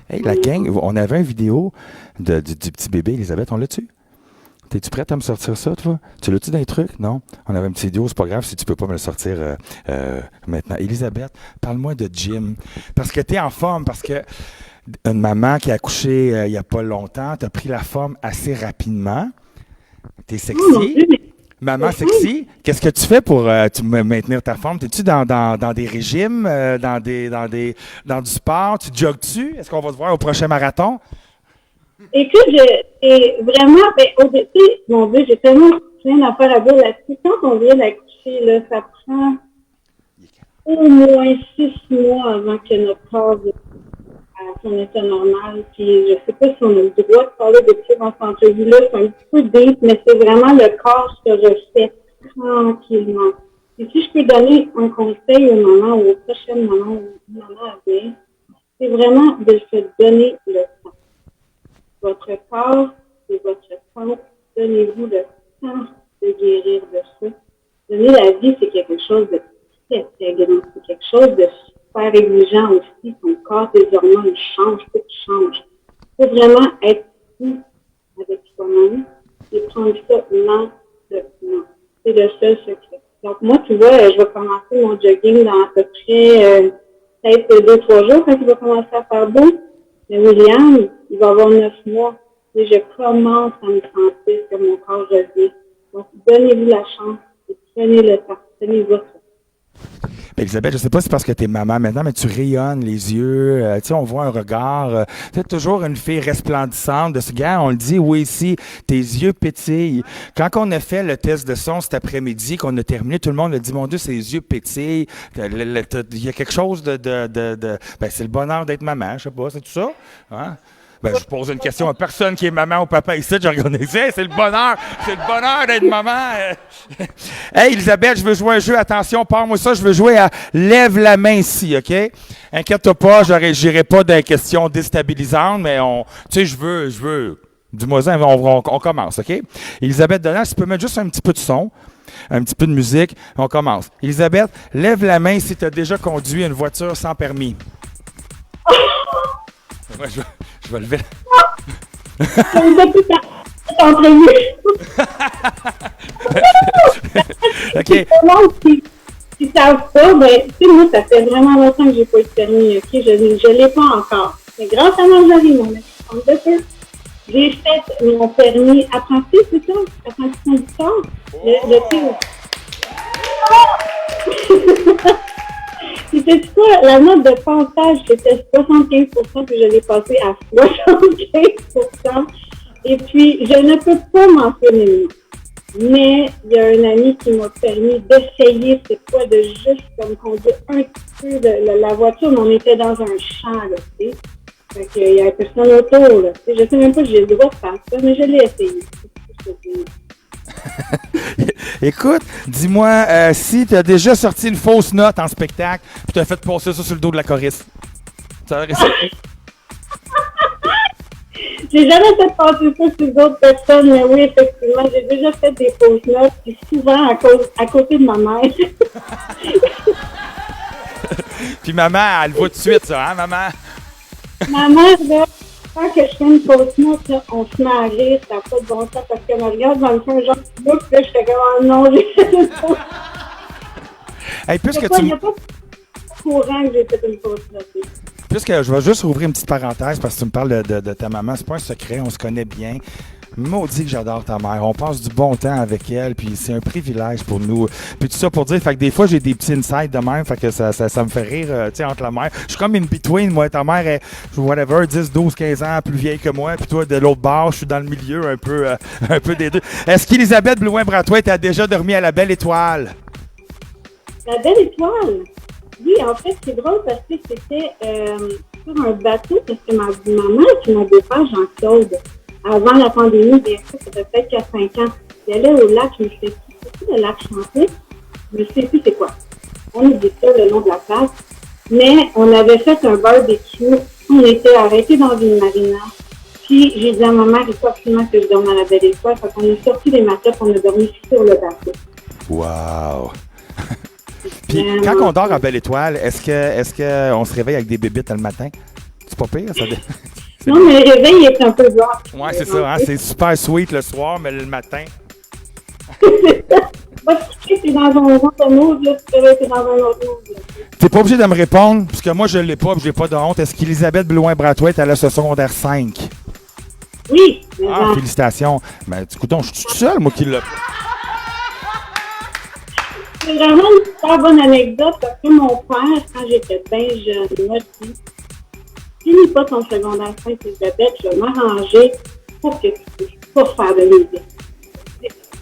Hey, la gang, on avait une vidéo du petit bébé, Elisabeth, on l'a-tu? T'es-tu prête à me sortir ça, toi? Tu l'as-tu dans les trucs? Non? On avait une petite vidéo, c'est pas grave si tu peux pas me le sortir maintenant. Elisabeth, parle-moi de Jim. Parce que t'es en forme, parce que une maman qui a accouché il y a pas longtemps, t'as pris la forme assez rapidement. T'es sexy. Maman sexy, qu'est-ce que tu fais pour maintenir ta forme? T'es-tu dans des régimes, dans du sport? Tu jogues-tu? Est-ce qu'on va te voir au prochain marathon? Écoute, c'est vraiment, au début, mon Dieu, j'ai tellement plein d'affaires à dire là-dessus. Quand on vient d'accoucher, là, ça prend au moins 6 mois avant que notre corps à son état normal. Puis je sais pas si on a le droit de parler de ça dans cette entrevue-là. C'est un petit peu deep, mais c'est vraiment le corps se refait tranquillement. Et si je peux donner un conseil aux mamans ou aux prochaines mamans ou aux mamans à venir, c'est vraiment de se donner le temps. Votre corps, c'est votre temps. Donnez-vous le temps de guérir de ça. Donner la vie, c'est quelque chose de très, très grand. C'est quelque chose de super exigeant aussi. Ton corps, tes hormones changent, tout change. Il faut vraiment être doux avec soi-même et prendre ça lentement. C'est le seul secret. Donc, moi, tu vois, je vais commencer mon jogging dans à peu près peut-être 2-3 jours quand il va commencer à faire beau. Mais William, il va avoir 9 mois. Et je commence à me sentir que mon corps revient. Donc, donnez-vous la chance et prenez le temps. Prenez votre temps. Elisabeth, je sais pas si c'est parce que t'es maman maintenant, mais tu rayonnes les yeux, tu sais, on voit un regard, tu es toujours une fille resplendissante de ce gars, on le dit, oui, ici, tes yeux pétillent. Quand on a fait le test de son cet après-midi, qu'on a terminé, tout le monde a dit, mon Dieu, ses yeux pétillent, il y a quelque chose ben, c'est le bonheur d'être maman, je sais pas, c'est tout ça? Hein? Ben, je pose une question à personne qui est maman ou papa ici. Je regarde ici. C'est le bonheur d'être maman. Hey, Elisabeth, je veux jouer un jeu. Attention, parle-moi ça. Je veux jouer à lève la main ici, OK? Inquiète-toi pas, j'irai pas dans des questions déstabilisantes, mais tu sais, je veux. Dis-moi ça, on commence, OK? Elisabeth Delange, tu peux mettre juste un petit peu de son, un petit peu de musique. On commence. Elisabeth, lève la main si tu as déjà conduit une voiture sans permis. Ouais, je vais lever. OK. Si ça savent pas, ben, tu sais, moi, ça fait vraiment longtemps que j'ai pas eu de permis, OK? Je l'ai pas encore. Mais grâce à Marjorie, mon assistante de peu, j'ai fait mon permis apprenti, c'est ça? Apprenti conducteur. C'était quoi? La note de passage, c'était 75%, puis je l'ai passé à 75%. Et puis, je ne peux pas mentionner, mais il y a un ami qui m'a permis d'essayer, c'est quoi, de juste comme conduire un petit peu de la voiture, mais on était dans un champ, là, tu sais. Fait qu'il y a personne autour, là. Tu sais, je sais même pas si j'ai le droit de faire ça, mais je l'ai essayé. Écoute, dis-moi, si tu as déjà sorti une fausse note en spectacle, puis tu as fait passer ça sur le dos de la choriste. Ça aurait été... J'ai jamais fait passer ça sur d'autres personnes, mais oui, effectivement, j'ai déjà fait des fausses notes, puis souvent à côté de ma mère. Puis maman, elle le voit tout de suite, ça, hein, maman? Ma mère, là, quand que je fais une fausse note, là, on se met à rire, ça n'a pas de bon sens, parce qu'elle me regarde dans le fond, genre, là, je fais comme, oh non, j'ai fait une fausse note. Hey, Il n'y a pas de courant que j'ai fait une fausse note. Puisque je vais juste ouvrir une petite parenthèse parce que tu me parles de ta maman, c'est pas un secret, on se connaît bien. Maudit que j'adore ta mère. On passe du bon temps avec elle, puis c'est un privilège pour nous. Puis tout ça pour dire, fait que des fois, j'ai des petits insights de même, fait que ça me fait rire, tu sais, entre la mère. Je suis comme in between, moi, ta mère est, whatever, 10, 12, 15 ans plus vieille que moi, puis toi, de l'autre bord, je suis dans le milieu, un peu des deux. Est-ce qu'Élisabeth Blouin-Brathwaite a déjà dormi à la Belle Étoile? La Belle Étoile? Oui, en fait, c'est drôle parce que c'était sur un bateau, parce que ma maman et mon beau-père, Jean-Claude, avant la pandémie, bien sûr, ça fait peut-être 4-5 ans, il allait au lac, je me suis dit, c'est le lac Champlain? Je ne sais plus c'est quoi. On oublie ça, le nom de la place. Mais on avait fait un barbecue, on était arrêtés dans une marina. Puis j'ai dit à ma mère, il faut absolument que je dorme à la Belle Étoile. Fait qu'on a sorti les matelas, on a dormi sur le bateau. Wow! Puis quand on dort à Belle Étoile, est-ce que on se réveille avec des bébites le matin? C'est pas pire, ça? Non, mais le réveil est un peu blanc. Ouais, c'est ça, hein? C'est super sweet le soir, mais le matin. T'es dans un autre mood, là, tu es dans un autre mood. T'es pas obligé de me répondre, parce que moi je l'ai pas, puis j'ai pas de honte. Est-ce qu'Élisabeth Blouin-Brathwaite elle a ce secondaire 5? Oui. Ah, félicitations. Mais écoute, je suis tout seul, moi qui l'a. C'est vraiment une super bonne anecdote parce que mon père, quand j'étais bien jeune, m'a dit finis pas ton secondaire 5, Elisabeth, je vais m'arranger pour que tu ne puisses pas faire de musique.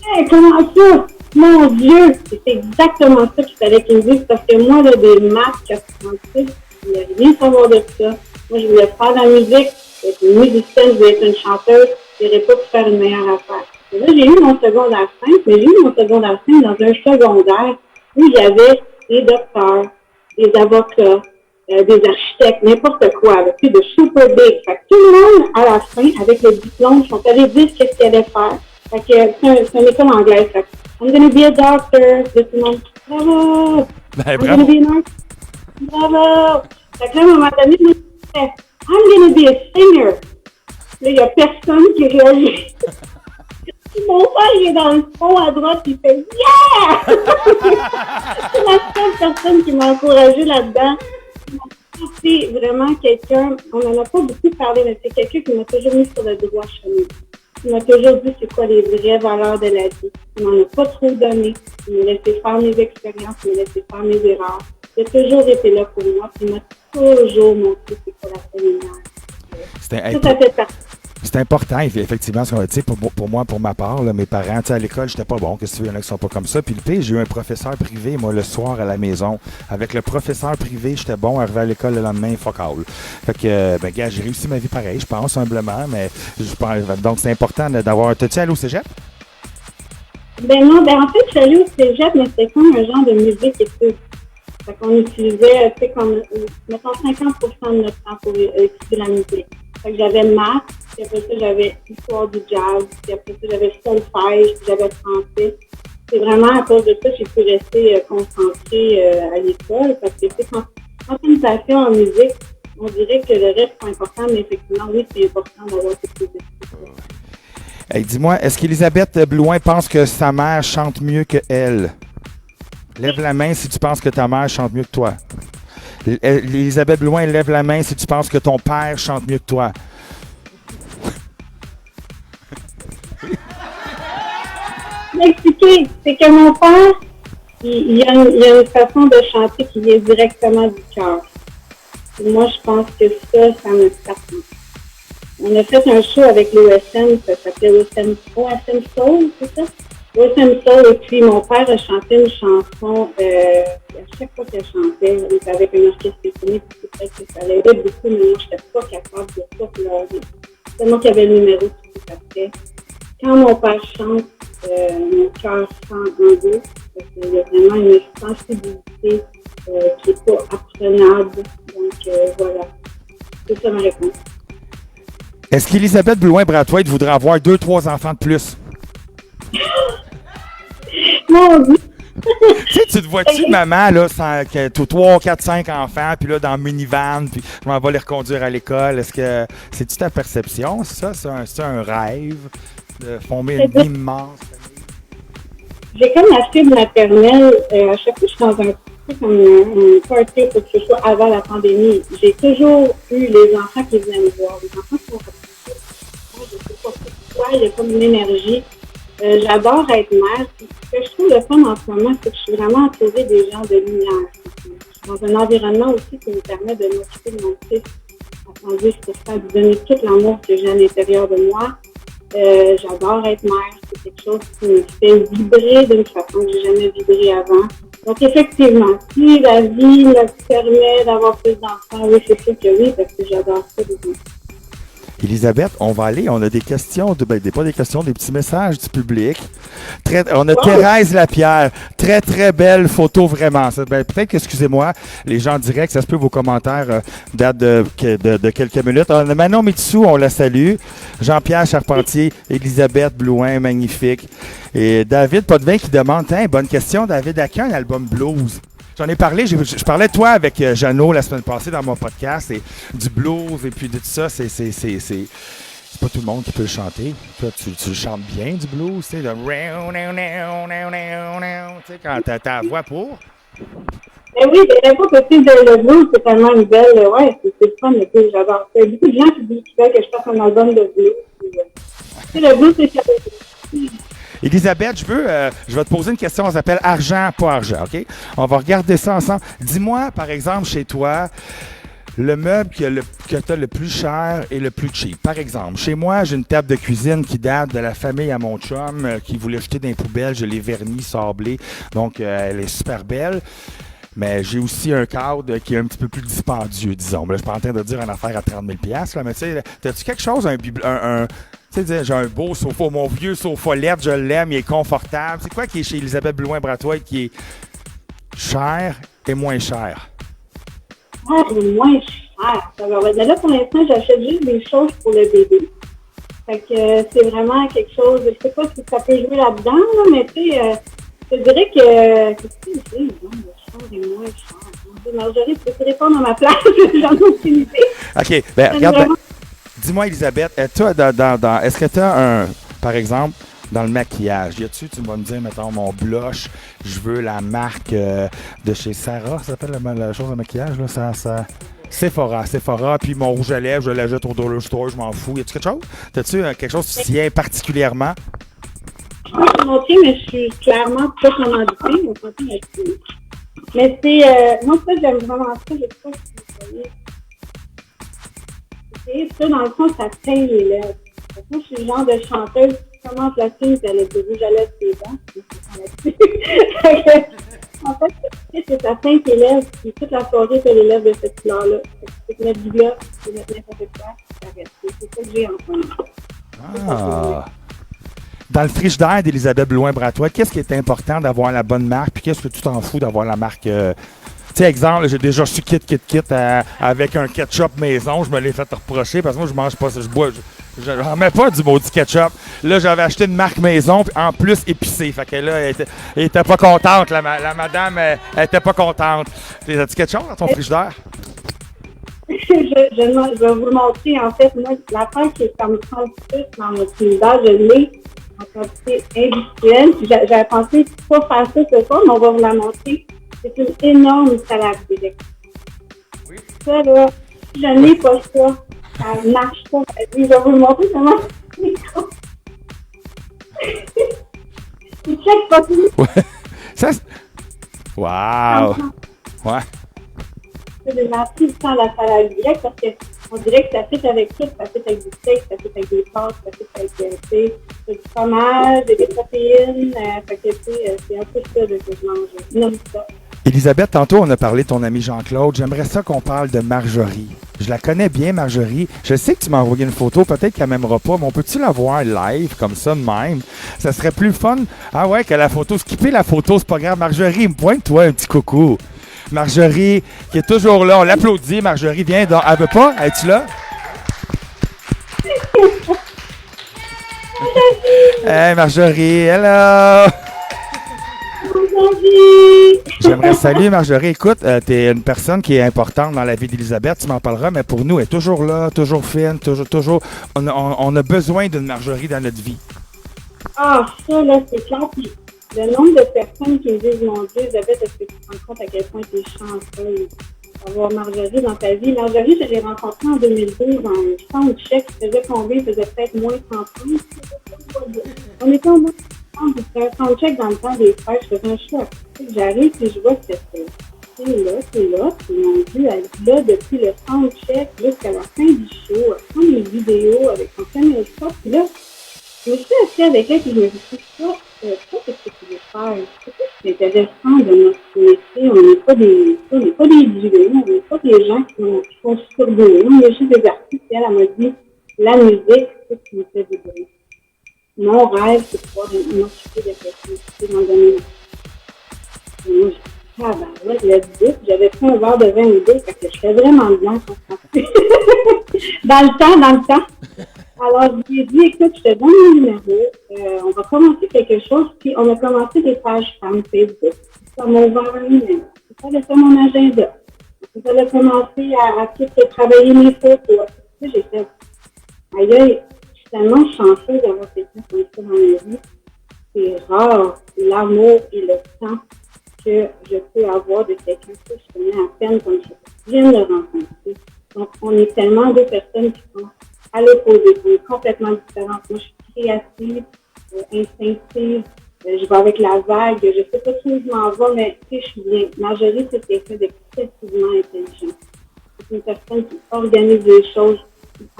Hey, comment ça? Mon Dieu! C'est exactement ça qu'il fallait qu'il me dise parce que moi, là, des maths 86, je voulais rien savoir de ça. Moi, je voulais faire de la musique, être une musicienne, je voulais être une chanteuse, je n'irais pas pour faire une meilleure affaire. Et là, j'ai eu mon secondaire 5, mais j'ai eu mon secondaire 5 dans un secondaire où il y avait des docteurs, des avocats, des architectes, n'importe quoi, avec plus de super big. Fait que tout le monde, à la fin, avec le diplôme, sont allés dire qu'est-ce qu'ils allaient faire. Fait que c'est une école anglaise. Fait que, I'm gonna be a doctor. Tout le monde, bravo! Ben, I'm bravo. gonna be an artist. Bravo! Fait que là, à un moment donné, je me disais, I'm gonna be a singer. Là, il n'y a personne qui réagit. Mon père, il est dans le fond à droite, il fait Yeah! C'est la seule personne qui m'a encouragée là-dedans. C'est vraiment quelqu'un, on n'en a pas beaucoup parlé, mais c'est quelqu'un qui m'a toujours mis sur le droit chemin. Il m'a toujours dit c'est quoi les vraies valeurs de la vie. Il m'en a pas trop donné. Il m'a laissé faire mes expériences, il m'a laissé faire mes erreurs. Il a toujours été là pour moi, puis il m'a toujours montré c'est quoi la famille. Ça fait partie. C'est important, effectivement, tu sais, pour moi, pour ma part, là, mes parents, tu sais, à l'école, j'étais pas bon, qu'est-ce que tu veux, il y en a qui sont pas comme ça. Puis le pire, j'ai eu un professeur privé, moi, le soir à la maison. Avec le professeur privé, j'étais bon, arrivé à l'école le lendemain, fuck all. Fait que, ben, gars, j'ai réussi ma vie pareil, je pense, humblement, mais je pense, donc c'est important d'avoir. T'es-tu allé au cégep? Ben non, ben en fait, je suis allée au cégep, mais c'était comme un genre de musique et tout. Fait qu'on utilisait, tu sais, comme, mettons, 50% de notre temps pour étudier la musique. Fait que j'avais maths, puis après ça, j'avais histoire du jazz, puis après ça, j'avais solfège, puis j'avais français. C'est vraiment à cause de ça que j'ai pu rester concentrée à l'école, parce que, tu sais, quand une passion en musique, on dirait que le reste, c'est important, mais effectivement, oui, c'est important d'avoir ces études. Hey, dis-moi, est-ce qu'Élisabeth Blouin pense que sa mère chante mieux qu'elle? Lève la main si tu penses que ta mère chante mieux que toi. Élisabeth Blouin, lève la main si tu penses que ton père chante mieux que toi. M'expliquer, c'est que mon père, il y a une façon de chanter qui vient directement du cœur. Moi, je pense que ça me tape. On a fait un show avec l'OSM, ça s'appelait OSM Soul, c'est ça? OSM Soul, et puis mon père a chanté une chanson, à chaque fois qu'elle chantait, il était avec un orchestre symphonique, peut-être que ça l'aidait beaucoup, mais moi, je n'étais pas capable de pas pleurer. C'est moi qui avais le numéro tout après. Quand mon père chante, mon cœur sent en deux, il y a vraiment une sensibilité qui n'est pas apprenable. Donc, voilà. C'est ça ma réponse. Est-ce qu'Élisabeth Blouin-Brathwaite voudrait avoir 2-3 enfants de plus? Mon Dieu! Tu sais, tu te vois-tu, maman, là, que tu as 3, 4, 5 enfants, puis là, dans le minivan, puis je m'en vais les reconduire à l'école. Est-ce que c'est-tu ta perception, ça? C'est un rêve de former une immense famille? J'ai comme la fibre maternelle. À chaque fois que je suis dans un party, pour que ce soit avant la pandémie, j'ai toujours eu les enfants qui venaient me voir. Les enfants qui sont je sais pas pourquoi, il y a comme une énergie. J'adore être mère. Ce que je trouve le fun en ce moment, c'est que je suis vraiment entourée des gens de lumière. Je suis dans un environnement aussi qui me permet de m'occuper de mon fils. Attendu, je peux faire lui donner tout l'amour que j'ai à l'intérieur de moi. J'adore être mère. C'est quelque chose qui me fait vibrer d'une façon que j'ai jamais vibré avant. Donc effectivement, si la vie me permet d'avoir plus d'enfants, oui, c'est sûr que oui, parce que j'adore ça des enfants. Élisabeth, on va aller. On a des questions, pas des questions, des petits messages du public. On a Thérèse Lapierre. Très, très belle photo, vraiment. Peut-être que, excusez-moi, les gens en direct, ça se peut, vos commentaires datent de quelques minutes. On a Manon Mitsou, on la salue. Jean-Pierre Charpentier, Élisabeth Blouin, magnifique. Et David Potvin qui demande, bonne question, David, à quand un album blues? J'en ai parlé, je parlais de toi avec Jeannot la semaine passée dans mon podcast, et du blues et puis de tout ça, c'est pas tout le monde qui peut le chanter. Toi, tu le chantes bien du blues, tu sais, quand t'as ta voix pour. Ben oui, l'époque aussi de le blues, c'est tellement une belle, ouais, c'est le fun, mais j'adore ça. Il y a beaucoup de gens qui disent qu'ils veulent que je fasse un album de blues. Tu sais, le blues, c'est Élisabeth, je vais te poser une question, ça s'appelle argent, pas argent, OK? On va regarder ça ensemble. Dis-moi, par exemple, chez toi, le meuble que tu as le plus cher et le plus cheap. Par exemple, chez moi, j'ai une table de cuisine qui date de la famille à mon chum qui voulait jeter dans les poubelles. Je l'ai vernie, sablée, donc elle est super belle. Mais j'ai aussi un cadre qui est un petit peu plus dispendieux, disons. Là, je suis pas en train de dire une affaire à 30 000 $, là, mais tu sais, as-tu quelque chose, tu sais, j'ai un beau sofa, mon vieux sofa LED, je l'aime, il est confortable. C'est quoi qui est chez Élisabeth Blouin-Brathwaite qui est cher et moins cher? Moins cher. Mais là, pour l'instant, j'achète juste des choses pour le bébé. Fait que c'est vraiment quelque chose, je sais pas si ça peut jouer là-dedans, là, mais tu sais, je dirais que... Qu'est-ce que c'est, Parlez-moi, Charles. Mon Dieu, Marjorie, tu peux répondre à ma place? J'en ai aucune idée. OK. Ben, C'est regarde, vraiment- dis-moi, Elisabeth, toi, est-ce que tu as par exemple, dans le maquillage, y a-tu, tu vas me dire, mettons, mon blush, je veux la marque de chez Sarah, ça s'appelle la chose de maquillage, là, Sephora, puis mon rouge à lèvres, je l'achète au Dollar Store, je m'en fous. Y a-tu quelque chose? T'as-tu quelque chose qui tient particulièrement? Je peux te montrer, mais je suis clairement pas commanditée, on s'entend là-dessus. Mais c'est, moi, ça, j'aime vraiment ça, je sais pas si vous voyez. Et ça, dans le fond, ça teint les lèvres. Parce que moi, je suis le genre de chanteuse qui commence la fille, puis elle a du rouge à lèvres ses dents, puis c'est ça là-dessus. En fait, c'est ça teint tes lèvres, puis toute la soirée, tu as les lèvres de cette couleur-là. Tu peux mettre du gloss, tu peux mettre n'importe quoi, ça reste. C'est ça que j'ai en ce moment. Ah! Dans le frigidaire d'Elisabeth Blouin-Bratois, qu'est-ce qui est important d'avoir la bonne marque, puis qu'est-ce que tu t'en fous d'avoir la marque... Tu sais, exemple, j'ai déjà su kit avec un ketchup maison. Je me l'ai fait reprocher parce que moi, je mange pas ça. Je n'en mets pas du maudit ketchup. Là, j'avais acheté une marque maison, puis en plus épicée. Fait que là, elle était pas contente. La madame, elle était pas contente. As-tu quelque chose dans ton frigidaire? Je vais vous le montrer. En fait, moi, l'affaire qui est comme 30 plus dans mon frigidaire, je l'ai en quantité industrielle. Puis j'avais pensé pas faire ça ce soir, mais on va vous la montrer. C'est une énorme salade grecque. Oui. Ça, là, si je n'ai pas ça, ça marche pas. Je vais vous le montrer comment c'est con. Tu check pas tout. Ouais. Ça, wow! Ouais. C'est de marquer tout le temps la salade grecque parce qu'on dirait que ça fit avec tout. Ça fit avec du steak, ça fit avec des pâtes, ça fit avec du fromage, des protéines. Fait que, c'est un peu ça que je mange. Non, ça. Elisabeth, tantôt, on a parlé de ton ami Jean-Claude. J'aimerais ça qu'on parle de Marjorie. Je la connais bien, Marjorie. Je sais que tu m'as envoyé une photo. Peut-être qu'elle m'aimera pas, mais on peut-tu la voir live, comme ça, de même? Ça serait plus fun. Ah ouais, que la photo. Skipper la photo, c'est pas grave. Marjorie, pointe-toi un petit coucou. Marjorie, qui est toujours là. On l'applaudit. Marjorie, viens. Elle veut pas? Es-tu là? Hey, Marjorie, hello! J'aimerais saluer Marjorie. Écoute, tu es une personne qui est importante dans la vie d'Elisabeth, tu m'en parleras, mais pour nous, elle est toujours là, toujours fine, toujours. On a besoin d'une Marjorie dans notre vie. Ah, ça, là, c'est clair. Puis, le nombre de personnes qui me disent, mon Dieu, Elisabeth, est-ce que tu te rends compte à quel point tu es chanceuse d'avoir Marjorie dans ta vie? Marjorie, je l'ai rencontrée en 2012 en soundcheck. Il faisait combien? Il faisait peut-être moins 30 ans. On était en mode un soundcheck dans le temps des fêtes. Je faisais un show à côté. J'arrive et je vois que c'est là. Puis mon Dieu, elle est là depuis le soundcheck jusqu'à la fin du show. Elle prend des vidéos avec son caméra. Puis là, je me suis assise avec elle et je me suis dit, ça, qu'est-ce que tu veux faire? C'est intéressant de notre métier. On n'est pas des dieux, on n'est pas des gens qui font surveiller. On est juste des artistes. Et elle m'a dit, la musique, c'est ce qui me fait vibrer. Mon rêve, c'est de pouvoir m'occuper de personnes dans le domaine. Et moi, j'ai dit, le but, j'avais pris un verre de vin et deux, parce que je fais vraiment bien dans le temps. Alors, je lui ai dit, écoute, je te donne mon numéro, on va commencer quelque chose, puis on a commencé des pages femmes Facebook. Ça m'a ouvert un numéro. Ça a fait mon agenda. Ça a commencé à tout travailler mes photos. Ça, j'ai fait, aïe, je suis tellement chanceuse d'avoir quelqu'un comme ça dans ma vie. C'est rare, l'amour et le temps que je peux avoir de quelqu'un que je connais à peine comme je viens de rencontrer. Donc, on est tellement deux personnes qui sont à l'opposé, on est complètement différentes. Moi, je suis créative, instinctive, je vais avec la vague, je sais pas où je m'en vais, mais tu sais, je suis bien. Marjorie, c'est quelqu'un d'excessivement intelligent. C'est une personne qui organise les choses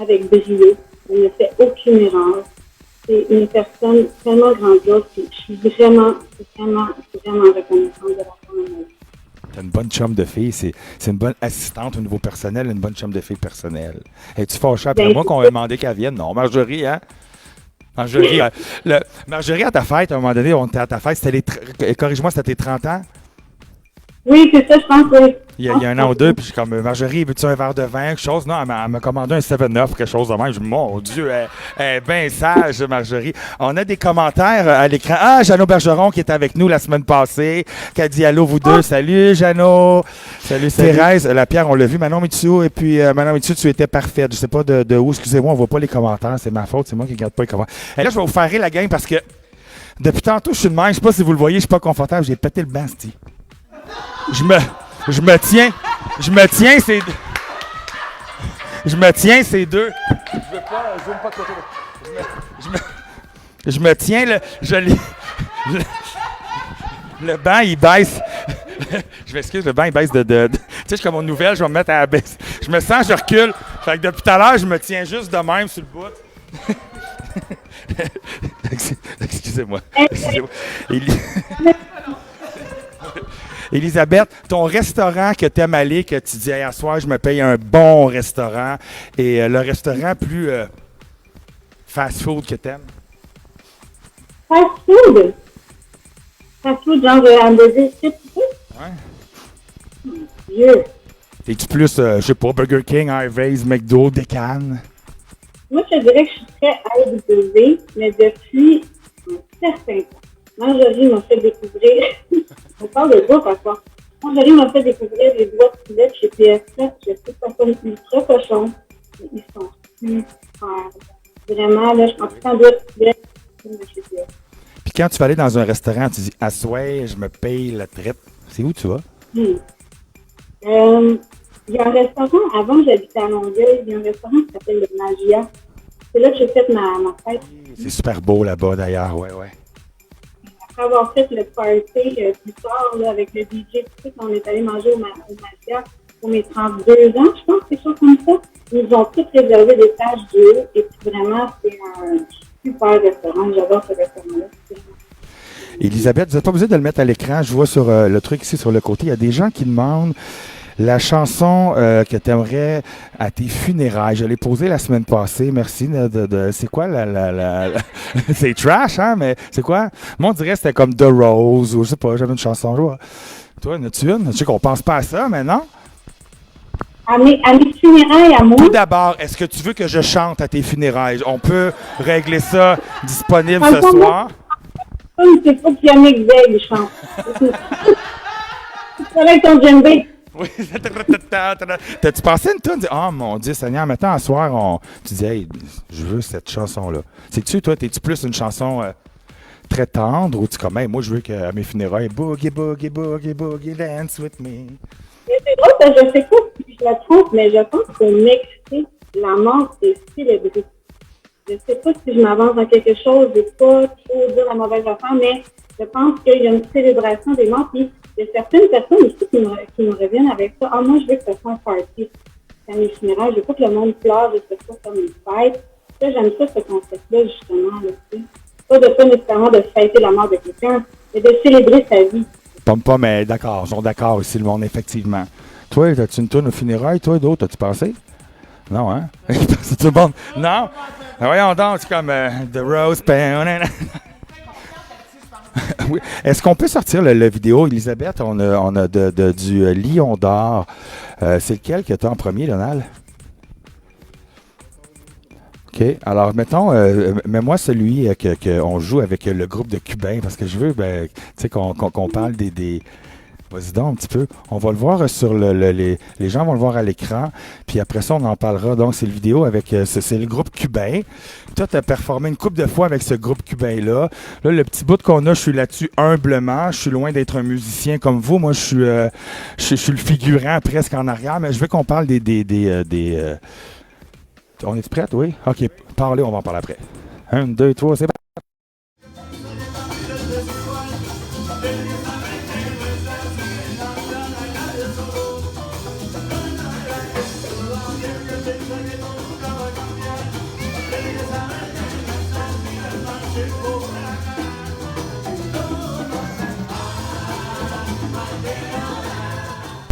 avec brio, elle ne fait aucune erreur. C'est une personne tellement grandiose, je suis vraiment reconnaissante de la femme. T'as une bonne chum de fille, c'est une bonne assistante au niveau personnel, une bonne chum de fille personnelle. Es-tu fâchée après moi qu'on a demandé qu'elle vienne? Non, Marjorie, hein? Marjorie, Marjorie, à ta fête, à un moment donné, on était à ta fête, corrige-moi, c'était tes 30 ans? Oui, c'est ça, je pense, oui. Il y a un an ou deux, puis je suis comme, Marjorie, veux-tu un verre de vin, quelque chose? Non, elle m'a commandé un 7-Up, quelque chose de même. Je dis, mon Dieu, elle est bien sage, Marjorie. On a des commentaires à l'écran. Ah, Jeannot Bergeron qui était avec nous la semaine passée, qui a dit allô, vous deux. Salut, Jeannot. Salut. Thérèse, la Pierre, on l'a vu. Manon Mitsu, et puis Manon Mitsu, tu étais parfaite. Je sais pas de où, excusez-moi, on voit pas les commentaires. C'est ma faute, c'est moi qui regarde pas les commentaires. Et là, je vais vous faire rire la game parce que depuis tantôt, je suis de même. Je sais pas si vous le voyez, je suis pas confortable. J'ai pété le banc, c'ti. Je me tiens, c'est... Je me tiens, ces deux. Je veux pas de côté. Je me tiens, le banc, il baisse. Je m'excuse, le banc, il baisse de tu sais, je suis comme une nouvelle, je vais me mettre à la baisse. Je me sens, je recule. Fait que depuis tout à l'heure, je me tiens juste de même sur le bout. Excusez-moi. Elisabeth, ton restaurant que tu aimes aller, que tu dis, hey, à soir, je me paye un bon restaurant, et le restaurant plus fast-food que tu aimes? Fast food? Fast food, genre hamburger, tu sais? Ouais. Dieu. Es-tu plus, je sais pas, Burger King, Harvey's, McDo, Décan? Moi, je te dirais que je suis très AW, mais depuis un certain temps, Marjorie m'a fait découvrir, on parle de doigts parfois, Marjorie m'a fait découvrir les doigts de poulet chez PSF. Je sais pas, ça comme ultra cochon. Ils sont super. Vraiment, là, je prends tout un doigt de poulet chez PSF. Puis quand tu vas aller dans un restaurant, tu dis, à soir, je me paye la traite. C'est où tu vas? Il y a un restaurant, avant j'habitais à Longueuil, il y a un restaurant qui s'appelle le Magia. C'est là que j'ai fait ma fête. C'est super beau là-bas d'ailleurs, ouais. Après avoir fait le party plus tard là, avec le DJ, on est allé manger au Magia pour mes 32 ans, je pense, quelque chose comme ça. Ils nous ont tous réservé des tâches du haut et puis vraiment, c'est un super restaurant. J'adore ce restaurant-là. Elisabeth, vous n'êtes pas obligé de le mettre à l'écran. Je vois sur le truc ici sur le côté, il y a des gens qui demandent la chanson que tu aimerais à tes funérailles. Je l'ai posée la semaine passée. Merci. C'est quoi c'est trash, hein? Mais c'est quoi? Moi, on dirait que c'était comme The Rose ou je sais pas, j'avais une chanson. Je vois. Toi, en as-tu une? Je sais qu'on pense pas à ça, mais non? À mes funérailles, à moi. Tout d'abord, est-ce que tu veux que je chante à tes funérailles? On peut régler ça disponible ce soir. C'est pas que Yannick Veil chante. C'est avec ton djembé. Oui. T'as-tu pensé une tune? Oh mon Dieu Seigneur, maintenant, à soir, tu dis, hey, je veux cette chanson-là. C'est-tu, toi, t'es-tu plus une chanson très tendre ou tu comme, hey, moi, je veux qu'à mes funérailles, boogie, boogie, boogie, boogie, dance with me. C'est drôle, parce que je sais pas si je la trompe, mais je pense qu'au Mexique, la mort, c'est célébré. Je sais pas si je m'avance dans quelque chose, je ne vais pas trop dire la mauvaise affaire, mais je pense qu'il y a une célébration des morts. Puis il y a certaines personnes aussi qui me reviennent avec ça. Ah, moi, je veux que ça soit un party. C'est mes funérailles. Je veux pas que le monde pleure, je veux que ce soit comme une fête. Ça, j'aime ça, ce concept-là, justement. Là, pas nécessairement de fêter la mort de quelqu'un, mais de célébrer sa vie. Pas, mais d'accord, ils sont d'accord ici, le monde, effectivement. Toi, as-tu une toune aux funérailles, toi, d'autres, as-tu pensé? Non, hein? C'est tout le monde? Non? Ah, voyons donc, c'est comme The Rose Pound. Oui. Est-ce qu'on peut sortir la vidéo, Elisabeth? On a du Lion d'or. C'est lequel que tu as en premier, Donald? OK. Alors, mettons, mets-moi celui qu'on joue avec le groupe de Cubains, parce que je veux qu'on parle des vas-y donc un petit peu. On va le voir sur les gens vont le voir à l'écran, puis après ça, on en parlera. Donc, c'est le vidéo avec, c'est le groupe cubain. Toi, tu as performé une couple de fois avec ce groupe cubain-là. Là, le petit bout qu'on a, je suis là-dessus humblement. Je suis loin d'être un musicien comme vous. Moi, je suis le figurant presque en arrière, mais je veux qu'on parle des on est prête, oui? OK, parlez, on va en parler après. 1, 2, 3, c'est bon.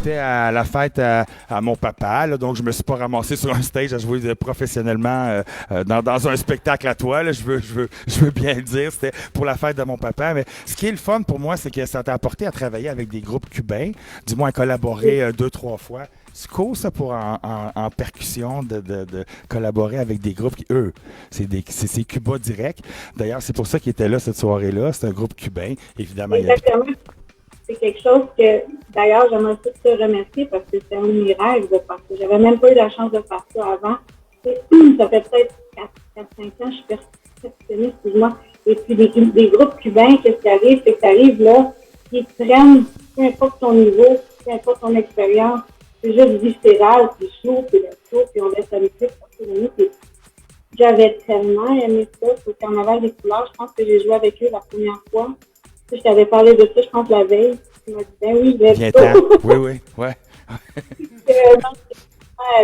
J'étais à la fête à mon papa, là, donc je me suis pas ramassé sur un stage à jouer professionnellement dans un spectacle à toi. Là, je veux bien le dire. C'était pour la fête de mon papa. Mais ce qui est le fun pour moi, c'est que ça t'a apporté à travailler avec des groupes cubains, du moins à collaborer 2-3 fois. C'est cool, ça, pour en percussion, de collaborer avec des groupes qui, eux, c'est Cuba direct. D'ailleurs, c'est pour ça qu'ils étaient là cette soirée-là. C'est un groupe cubain, évidemment. Exactement. C'est quelque chose que, d'ailleurs, j'aimerais te remercier parce que c'est un de mes rêves de faire ça. J'avais même pas eu la chance de faire ça avant. Ça fait peut-être 4-5 ans, je suis perfectionniste, excuse-moi. Et puis, des groupes cubains, qu'est-ce qui arrive? C'est que tu arrives là, ils te prennent, peu importe ton niveau, peu importe ton expérience, c'est juste viscéral, puis chaud, puis le chaud, puis on laisse la musique partir de nous. J'avais tellement aimé ça. Au Carnaval des couleurs, je pense que j'ai joué avec eux la première fois. Je t'avais parlé de ça, je pense, la veille. Tu m'as dit, ben oui, viens-t'en. Oui, ouais.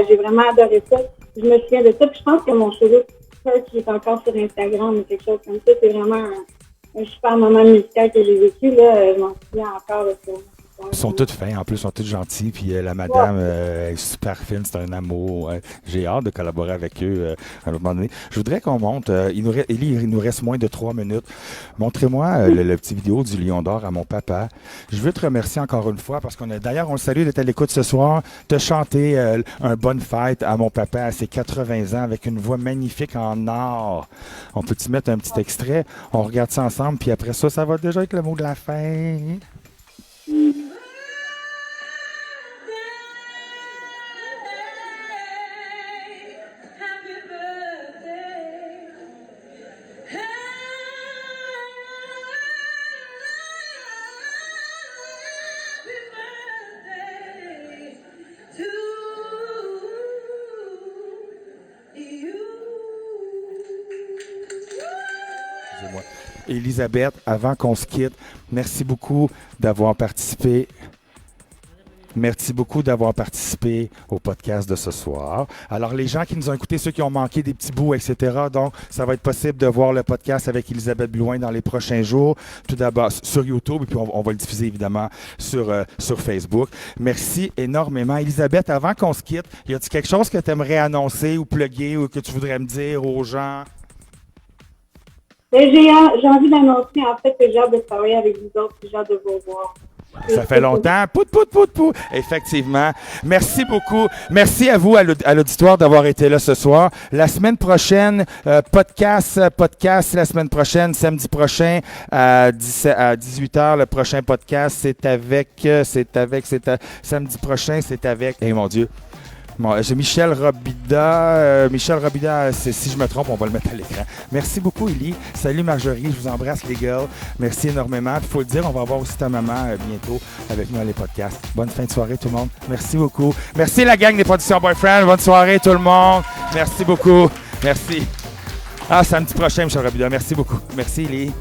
J'ai vraiment adoré ça. Je me souviens de ça. Puis je pense que mon cheveu qui est encore sur Instagram ou quelque chose comme ça, c'est vraiment un super moment musical que j'ai vécu. Là. Je m'en souviens encore de ça. Ils sont tous fins, en plus, ils sont tous gentils. Puis la madame est super fine, c'est un amour. J'ai hâte de collaborer avec eux à un moment donné. Je voudrais qu'on monte. Élie, il nous reste moins de 3 minutes. Montrez-moi le petit vidéo du Lion d'Or à mon papa. Je veux te remercier encore une fois parce d'ailleurs, on le salue d'être à l'écoute ce soir. Te chanter un bonne fête à mon papa à ses 80 ans avec une voix magnifique en or. On peut-tu mettre un petit extrait? On regarde ça ensemble, puis après ça, ça va déjà être le mot de la fin. Élisabeth, avant qu'on se quitte, merci beaucoup d'avoir participé. Merci beaucoup d'avoir participé au podcast de ce soir. Alors, les gens qui nous ont écoutés, ceux qui ont manqué des petits bouts, etc., donc, ça va être possible de voir le podcast avec Élisabeth Blouin dans les prochains jours. Tout d'abord sur YouTube, et puis on va le diffuser, évidemment, sur Facebook. Merci énormément. Élisabeth, avant qu'on se quitte, y a-t-il quelque chose que tu aimerais annoncer ou plugger ou que tu voudrais me dire aux gens? J'ai envie d'annoncer, en fait, que j'ai hâte de travailler avec vous autres, j'ai hâte de vous voir. Ça fait longtemps. Pout. Effectivement. Merci beaucoup. Merci à vous, à l'auditoire, d'avoir été là ce soir. La semaine prochaine, podcast la semaine prochaine, samedi prochain à 18h. Le prochain podcast, samedi prochain, c'est avec, mon Dieu. Bon, j'ai Michel Robida. Si je me trompe, on va le mettre à l'écran. Merci beaucoup, Élie. Salut Marjorie, je vous embrasse les girls. Merci énormément. Il faut le dire, on va avoir aussi ta maman bientôt avec nous dans les podcasts. Bonne fin de soirée tout le monde. Merci beaucoup. Merci la gang des productions Boyfriend. Bonne soirée tout le monde. Merci beaucoup. Merci. Samedi prochain, Michel Robida. Merci beaucoup. Merci, Élie.